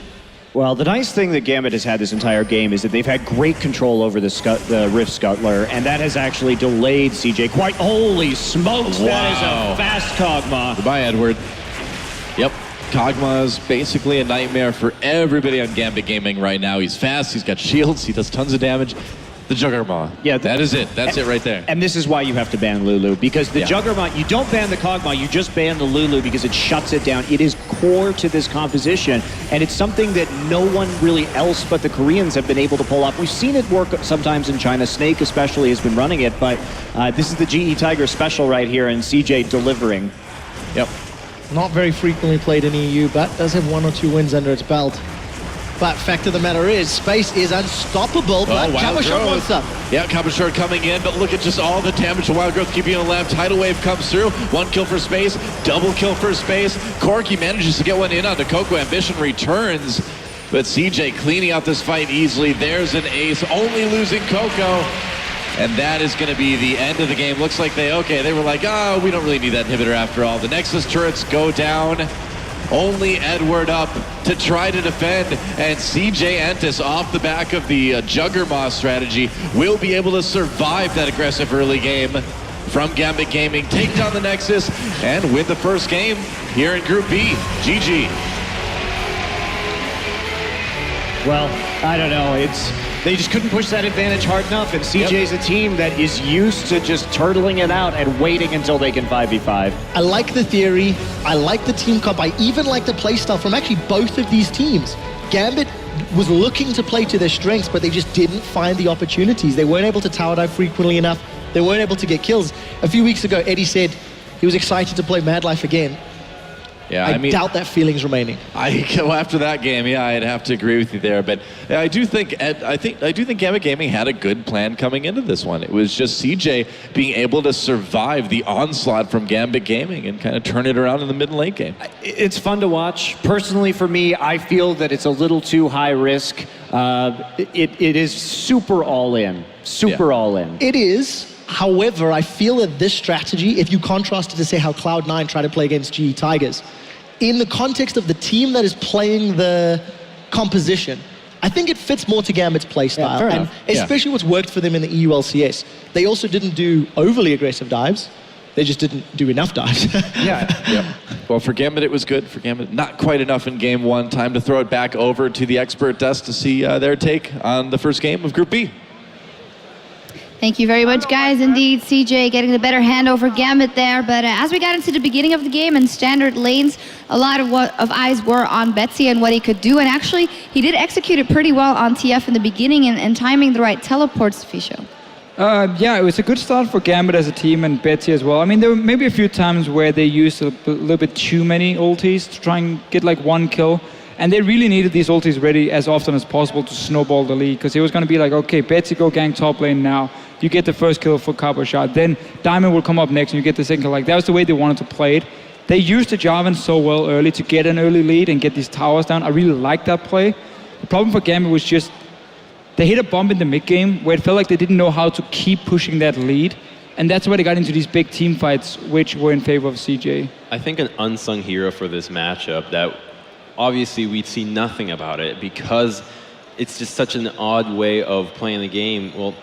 Well, the nice thing that Gambit has had this entire game is that they've had great control over the Rift Scuttler, and that has actually delayed CJ quite. Holy smokes, that is a fast Kog'Maw. Goodbye, Edward. Yep, Kog'Maw is basically a nightmare for everybody on Gambit Gaming right now. He's fast, he's got shields, he does tons of damage. The Juggernaut. Yeah, that is it. That's it right there. And this is why you have to ban Lulu, because the Juggernaut, you don't ban the Kog'Maw, you just ban the Lulu because it shuts it down. It is core to this composition, and it's something that no one really else but the Koreans have been able to pull off. We've seen it work sometimes in China. Snake especially has been running it, but this is the GE Tiger special right here, and CJ delivering. Yep. Not very frequently played in EU, but does have 1 or 2 wins under its belt. But fact of the matter is, Space is unstoppable, but Cabochon wants up. Yeah, Cabochon coming in, but look at just all the damage Wild Growth keeping on the left. Tidal Wave comes through, 1 kill for Space, double kill for Space. Corki manages to get one in onto Coco. Ambition returns, but CJ cleaning out this fight easily. There's an ace, only losing Coco. And that is going to be the end of the game. Looks like they were like, oh, we don't really need that inhibitor after all. The Nexus turrets go down. Only Edward up to try to defend, and CJ Entus off the back of the Juggernaut strategy will be able to survive that aggressive early game from Gambit Gaming, take down the Nexus, and win the first game here in Group B. GG. Well, I don't know. They just couldn't push that advantage hard enough, and CJ's a team that is used to just turtling it out and waiting until they can 5v5. I like the theory, I like the team comp, I even like the playstyle from actually both of these teams. Gambit was looking to play to their strengths, but they just didn't find the opportunities. They weren't able to tower dive frequently enough, they weren't able to get kills. A few weeks ago, Eddie said he was excited to play Mad Life again. Yeah, I mean, doubt that feeling's remaining. After that game, I'd have to agree with you there. But I do think Gambit Gaming had a good plan coming into this one. It was just CJ being able to survive the onslaught from Gambit Gaming and kind of turn it around in the mid and late game. It's fun to watch. Personally, for me, I feel that it's a little too high risk. It is super all in. All in. It is. However, I feel that this strategy, if you contrast it to say how Cloud9 tried to play against GE Tigers, in the context of the team that is playing the composition, I think it fits more to Gambit's playstyle. Yeah, and especially what's worked for them in the EU LCS. They also didn't do overly aggressive dives. They just didn't do enough dives. Well, for Gambit, it was good. For Gambit, not quite enough in game 1. Time to throw it back over to the expert desk to see their take on the first game of Group B. Thank you very much, guys. Indeed, CJ getting the better hand over Gambit there. But as we got into the beginning of the game and standard lanes, a lot of eyes were on Betsy and what he could do. And actually, he did execute it pretty well on TF in the beginning and timing the right teleports, Fisho. Yeah, it was a good start for Gambit as a team and Betsy as well. I mean, there were maybe a few times where they used a little bit too many ultis to try and get like 1 kill. And they really needed these ultis ready as often as possible to snowball the lead, because it was going to be like, okay, Betsy, go gank top lane now. You get the first kill for Cabochon. Then Diamond will come up next and you get the second kill. Like, that was the way they wanted to play it. They used the Jarvan so well early to get an early lead and get these towers down. I really liked that play. The problem for Gambit was just they hit a bump in the mid game where it felt like they didn't know how to keep pushing that lead. And that's why they got into these big team fights, which were in favor of CJ. I think an unsung hero for this matchup that obviously we'd see nothing about it because it's just such an odd way of playing the game. Well,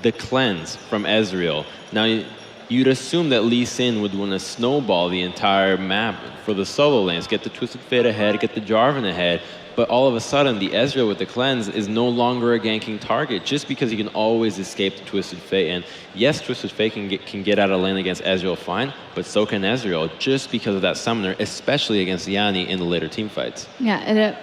the cleanse from Ezreal. Now, you'd assume that Lee Sin would want to snowball the entire map for the solo lanes, get the Twisted Fate ahead, get the Jarvan ahead, but all of a sudden the Ezreal with the cleanse is no longer a ganking target just because he can always escape the Twisted Fate. And yes, Twisted Fate can get out of lane against Ezreal fine, but so can Ezreal just because of that summoner, especially against Yanni in the later team fights. Yeah,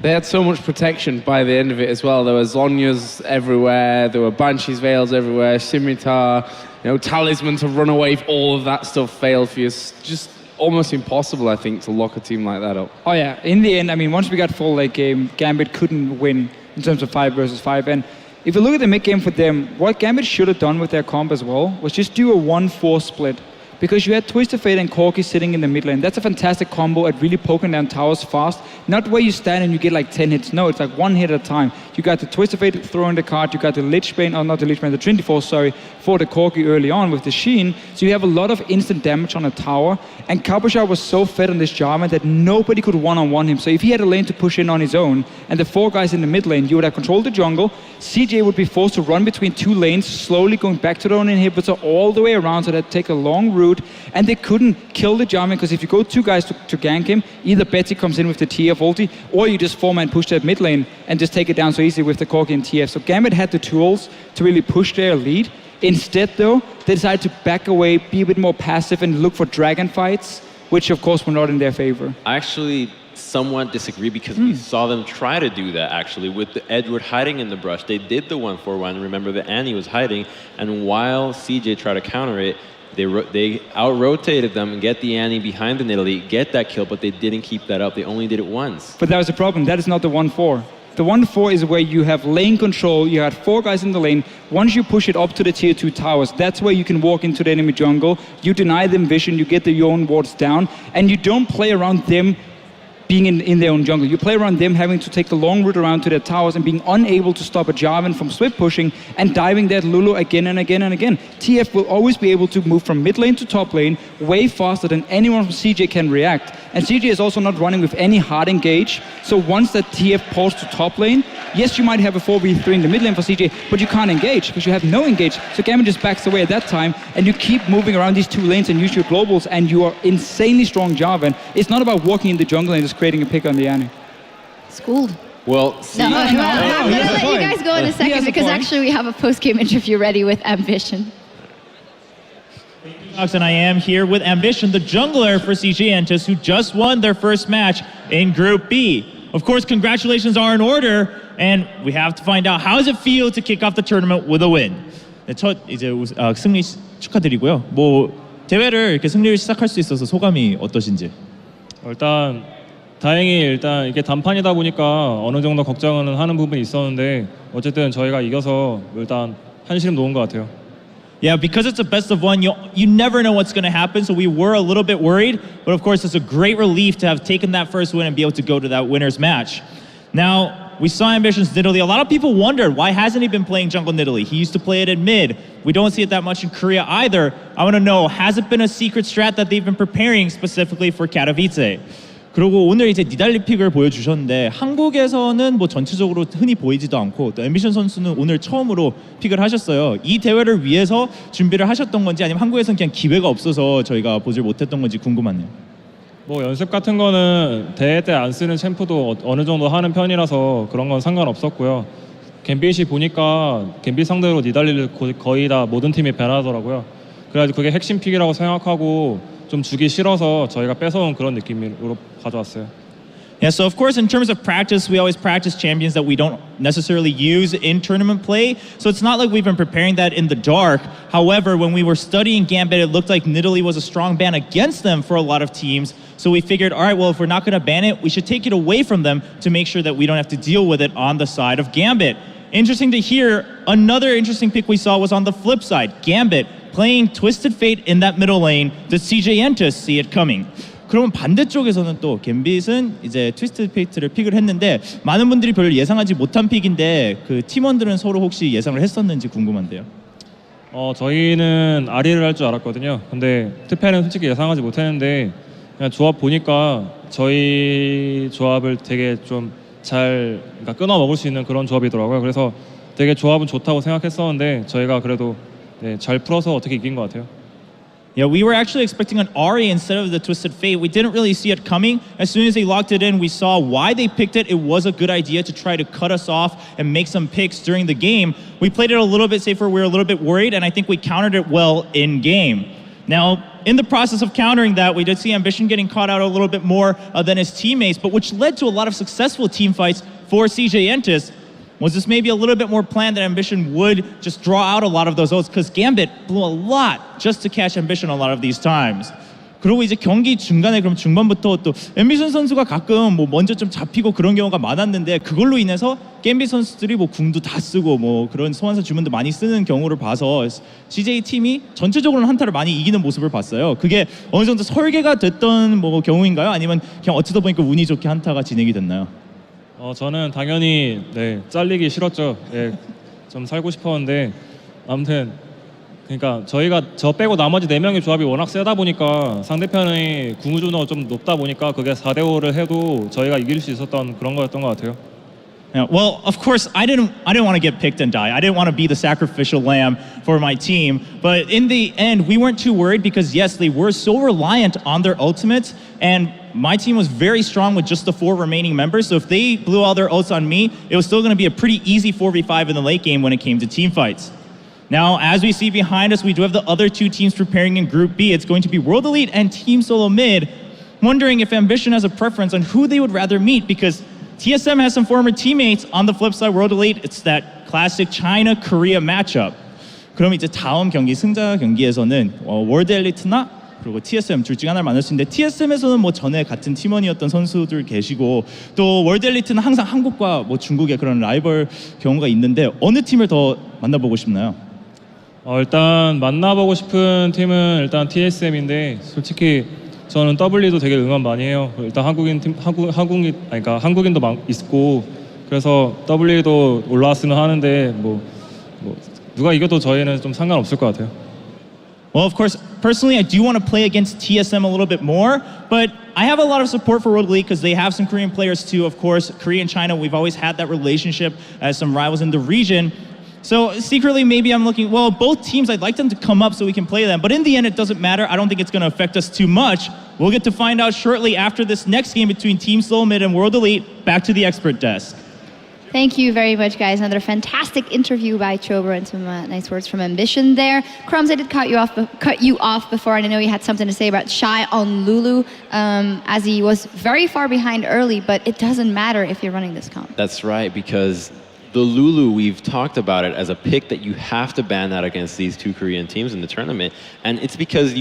they had so much protection by the end of it as well. There were Zhonya's everywhere, there were Banshee's Veils everywhere, Scimitar, Talisman to run away, all of that stuff failed for you. It's just almost impossible, I think, to lock a team like that up. Oh yeah, in the end, I mean, once we got full late game, Gambit couldn't win in terms of 5 versus 5. And if you look at the mid game for them, what Gambit should have done with their comp as well was just do a 1-4 split. Because you had Twisted Fate and Corki sitting in the mid lane. That's a fantastic combo at really poking down towers fast. Not where you stand and you get like 10 hits. No, it's like 1 hit at a time. You got the Twisted Fate throwing the card. You got the Lich Bane, or not the Lich Bane, the Trinity Force, sorry, for the Corki early on with the Sheen. So you have a lot of instant damage on a tower. And Cabochon was so fed on this Jarvan that nobody could one-on-one him. So if he had a lane to push in on his own, and the 4 guys in the mid lane, you would have controlled the jungle. CJ would be forced to run between 2 lanes, slowly going back to their own inhibitor all the way around, so they'd take a long route. And they couldn't kill the Jarvan, because if you go 2 guys to gank him, either Betsy comes in with the TF ulti, or you just 4-man push that mid lane and just take it down. So easy with the Corki and TF. So Gambit had the tools to really push their lead. Instead, though, they decided to back away, be a bit more passive, and look for dragon fights, which of course were not in their favor. I actually somewhat disagree because we saw them try to do that actually with the Edward hiding in the brush. They did the 1-4-1. Remember that Annie was hiding, and while CJ tried to counter it, they out-rotated them and get the Annie behind the Nidalee, get that kill, but they didn't keep that up. They only did it once. But that was the problem. That is not the 1-4. The 1-4 is where you have lane control. You had 4 guys in the lane. Once you push it up to the tier 2 towers, that's where you can walk into the enemy jungle. You deny them vision, you get your own wards down, and you don't play around them being in their own jungle. You play around them having to take the long route around to their towers and being unable to stop a Jarvan from swift pushing and diving that Lulu again and again and again. TF will always be able to move from mid lane to top lane way faster than anyone from CJ can react. And CJ is also not running with any hard engage. So once that TF pulls to top lane, yes, you might have a 4v3 in the mid lane for CJ, but you can't engage because you have no engage. So Gambit just backs away at that time, and you keep moving around these 2 lanes and use your globals, and you are insanely strong Jarvan. It's not about walking in the jungle and just creating a pick on the Annie. Schooled. Well, see, I'm going to let you guys go in a second because actually we have a post-game interview ready with Ambition. And I am here with Ambition, the jungler for CJ Entus, who just won their first match in Group B. Of course, congratulations are in order, and we have to find out how does it feel to kick off the tournament with a win. 네, 첫 이제 승리 축하드리고요. 뭐 대회를 이렇게 승리를 시작할 수 있어서 소감이 어떠신지? 일단 다행히 이게 단판이다 보니까 어느 정도 걱정은 하는 부분이 있었는데 어쨌든 저희가 이겨서 일단 한시름 놓은 것 같아요. Yeah, because it's a best of one, you never know what's going to happen, so we were a little bit worried, but of course it's a great relief to have taken that first win and be able to go to that winner's match. Now, we saw Ambition's Nidalee. A lot of people wondered, why hasn't he been playing jungle Nidalee? He used to play it in mid. We don't see it that much in Korea either. I want to know, has it been a secret strat that they've been preparing specifically for Katowice? 그리고 오늘 이제 니달리 픽을 보여주셨는데 한국에서는 뭐 전체적으로 흔히 보이지도 않고 또 앰비션 선수는 오늘 처음으로 픽을 하셨어요. 이 대회를 위해서 준비를 하셨던 건지 아니면 한국에서는 그냥 기회가 없어서 저희가 보질 못했던 건지 궁금하네요. 뭐 연습 같은 거는 대회 때 안 쓰는 챔프도 어느 정도 하는 편이라서 그런 건 상관없었고요. 갬빗이 보니까 갬빗 상대로 니달리를 거의 다 모든 팀이 배나더라고요. 그래가지고 그게 핵심 픽이라고 생각하고 좀 주기 싫어서 저희가 뺏어온 그런 느낌으로 가져왔어요. Yeah, so of course in terms of practice, we always practice champions that we don't necessarily use in tournament play. So it's not like we've been preparing that in the dark. However, when we were studying Gambit, it looked like Nidalee was a strong ban against them for a lot of teams. So we figured, all right, well, if we're not going to ban it, we should take it away from them to make sure that we don't have to deal with it on the side of Gambit. Interesting to hear, another interesting pick we saw was on the flip side. Gambit playing Twisted Fate in that middle lane. Does CJ Entus see it coming? 그러면 반대쪽에서는 또 갬빗은 이제 트위스트 페이트를 픽을 했는데 많은 분들이 별로 예상하지 못한 픽인데 그 팀원들은 서로 혹시 예상을 했었는지 궁금한데요. 저희는 아리를 할 줄 알았거든요. 근데 트페는 솔직히 예상하지 못했는데 그냥 조합 보니까 저희 조합을 되게 좀 잘 그러니까 끊어 먹을 수 있는 그런 조합이더라고요. 그래서 되게 조합은 좋다고 생각했었는데 저희가 그래도 잘 풀어서 어떻게 이긴 것 같아요. Yeah, we were actually expecting an Ahri instead of the Twisted Fate. We didn't really see it coming. As soon as they locked it in, we saw why they picked it. It was a good idea to try to cut us off and make some picks during the game. We played it a little bit safer. We were a little bit worried, and I think we countered it well in game. Now, in the process of countering that, we did see Ambition getting caught out a little bit more than his teammates, but which led to a lot of successful team fights for CJ Entus. Was this maybe a little bit more planned that Ambition would just draw out a lot of those ults? Because Gambit blew a lot just to catch Ambition a lot of these times. 그리고 이제 경기 중간에 그럼 중반부터 또 엠비션 선수가 가끔 뭐 먼저 좀 잡히고 그런 경우가 많았는데 그걸로 인해서 갬빗 선수들이 뭐 궁도 다 쓰고 뭐 그런 소환사 주문도 많이 쓰는 경우를 봐서 CJ 팀이 전체적으로는 한타를 많이 이기는 모습을 봤어요. 그게 어느 정도 설계가 됐던 뭐 경우인가요? 아니면 그냥 어쩌다 보니까 운이 좋게 한타가 진행이 됐나요? 저는 당연히 잘리기 싫었죠. 좀 살고 싶었는데 아무튼 그러니까 저희가 저 빼고 나머지 4명의 조합이 워낙 세다 보니까 상대편의 궁우주노가 좀 높다 보니까 그게 4대5를 해도 저희가 이길 수 있었던 그런 거였던 것 같아요. Yeah, well, of course, I didn't want to get picked and die. I didn't want to be the sacrificial lamb for my team. But in the end, we weren't too worried because, yes, they were so reliant on their ultimates. And my team was very strong with just the 4 remaining members. So if they blew all their ults on me, it was still going to be a pretty easy 4v5 in the late game when it came to team fights. Now, as we see behind us, we do have the other 2 teams preparing in Group B. It's going to be World Elite and Team Solo Mid, wondering if Ambition has a preference on who they would rather meet, because TSM has some former teammates. On the flip side, World Elite, it's that classic China-Korea matchup. 그럼 이제 다음 경기 승자 경기에서는 월드 엘리트나 그리고 TSM 둘 중에 하나를 만날 수 있는데, TSM에서는 뭐 전에 같은 팀원이었던 선수들 계시고, 또 월드 엘리트는 항상 한국과 뭐 중국의 그런 라이벌 경우가 있는데, 어느 팀을 더 만나보고 싶나요? 일단 만나보고 싶은 팀은 일단 TSM인데, 솔직히 저는 W도 되게 응원 많이 해요. 일단 한국인도 있고, 그래서 W도 올라왔으면 하는데 뭐 누가 이겨도 저희는 좀 상관없을 것 같아요. Well, of course, personally, I do want to play against TSM a little bit more, but I have a lot of support for World Elite because they have some Korean players too. Of course, Korea and China, we've always had that relationship as some rivals in the region. So secretly, maybe I'm looking, well, both teams, I'd like them to come up so we can play them. But in the end, it doesn't matter. I don't think it's going to affect us too much. We'll get to find out shortly after this next game between Team Seoul Mid and World Elite. Back to the expert desk. Thank you very much, guys. Another fantastic interview by Chober and some nice words from Ambition there. Crumbs, I did cut you off before, and I know you had something to say about Shy on Lulu, as he was very far behind early, but it doesn't matter if you're running this comp. That's right, because the Lulu, we've talked about it as a pick that you have to ban out against these 2 Korean teams in the tournament. And it's because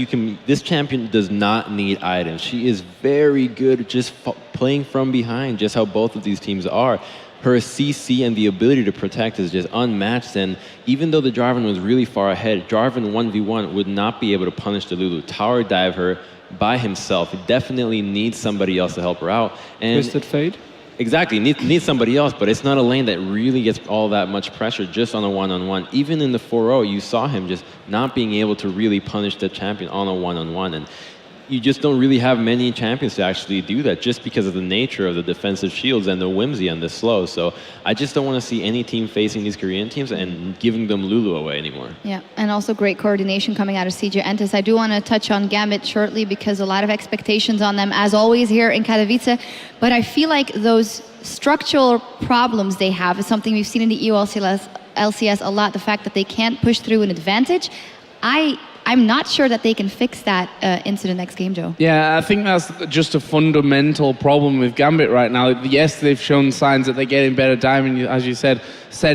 this champion does not need items. She is very good just playing from behind, just how both of these teams are. Her CC and the ability to protect is just unmatched, and even though the Jarvan was really far ahead, Jarvan 1v1 would not be able to punish the Lulu. Tower dive her by himself. He definitely needs somebody else to help her out. And Twisted Fate? Exactly, needs somebody else, but it's not a lane that really gets all that much pressure just on a one-on-one. Even in the 4-0, you saw him just not being able to really punish the champion on a one-on-one. And you just don't really have many champions to actually do that just because of the nature of the defensive shields and the whimsy and the slow. So I just don't want to see any team facing these Korean teams and giving them Lulu away anymore. Yeah, and also great coordination coming out of CJ Entus. I do want to touch on Gambit shortly because a lot of expectations on them, as always, here in Katowice. But I feel like those structural problems they have is something we've seen in the EU LCS a lot. The fact that they can't push through an advantage. I'm not sure that they can fix that into the next game, Joe. Yeah, I think that's just a fundamental problem with Gambit right now. Yes, they've shown signs that they're getting better. Diamond, as you said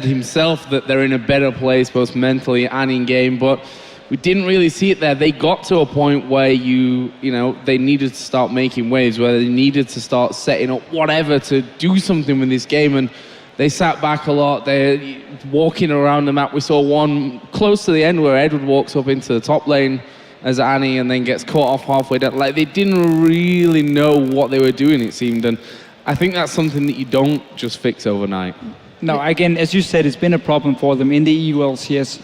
himself that they're in a better place both mentally and in game, but we didn't really see it there. They got to a point where they needed to start making waves, where they needed to start setting up whatever to do something with this game, and they sat back a lot. They're walking around the map. We saw one close to the end where Edward walks up into the top lane as Annie and then gets caught off halfway down. Like, they didn't really know what they were doing, it seemed. And I think that's something that you don't just fix overnight. No, again, as you said, it's been a problem for them in the EU LCS.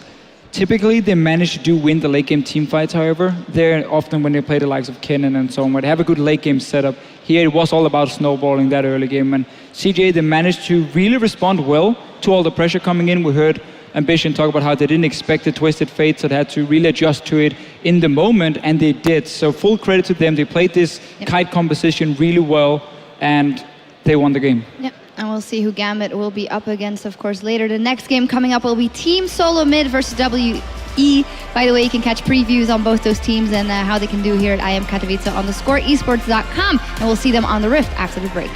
Typically, they manage to win the late game team fights, however. They're often, when they play the likes of Kennen and so on, where they have a good late game setup. Here, it was all about snowballing that early game. And CJ, they managed to really respond well to all the pressure coming in. We heard Ambition talk about how they didn't expect the Twisted Fate, so they had to really adjust to it in the moment, and they did. So full credit to them. They played this kite composition really well, and they won the game. Yep. And we'll see who Gambit will be up against, of course, later. The next game coming up will be Team Solo Mid versus WE. By the way, you can catch previews on both those teams and how they can do here at IEM Katowice on theScore esports.com. And we'll see them on the Rift after the break.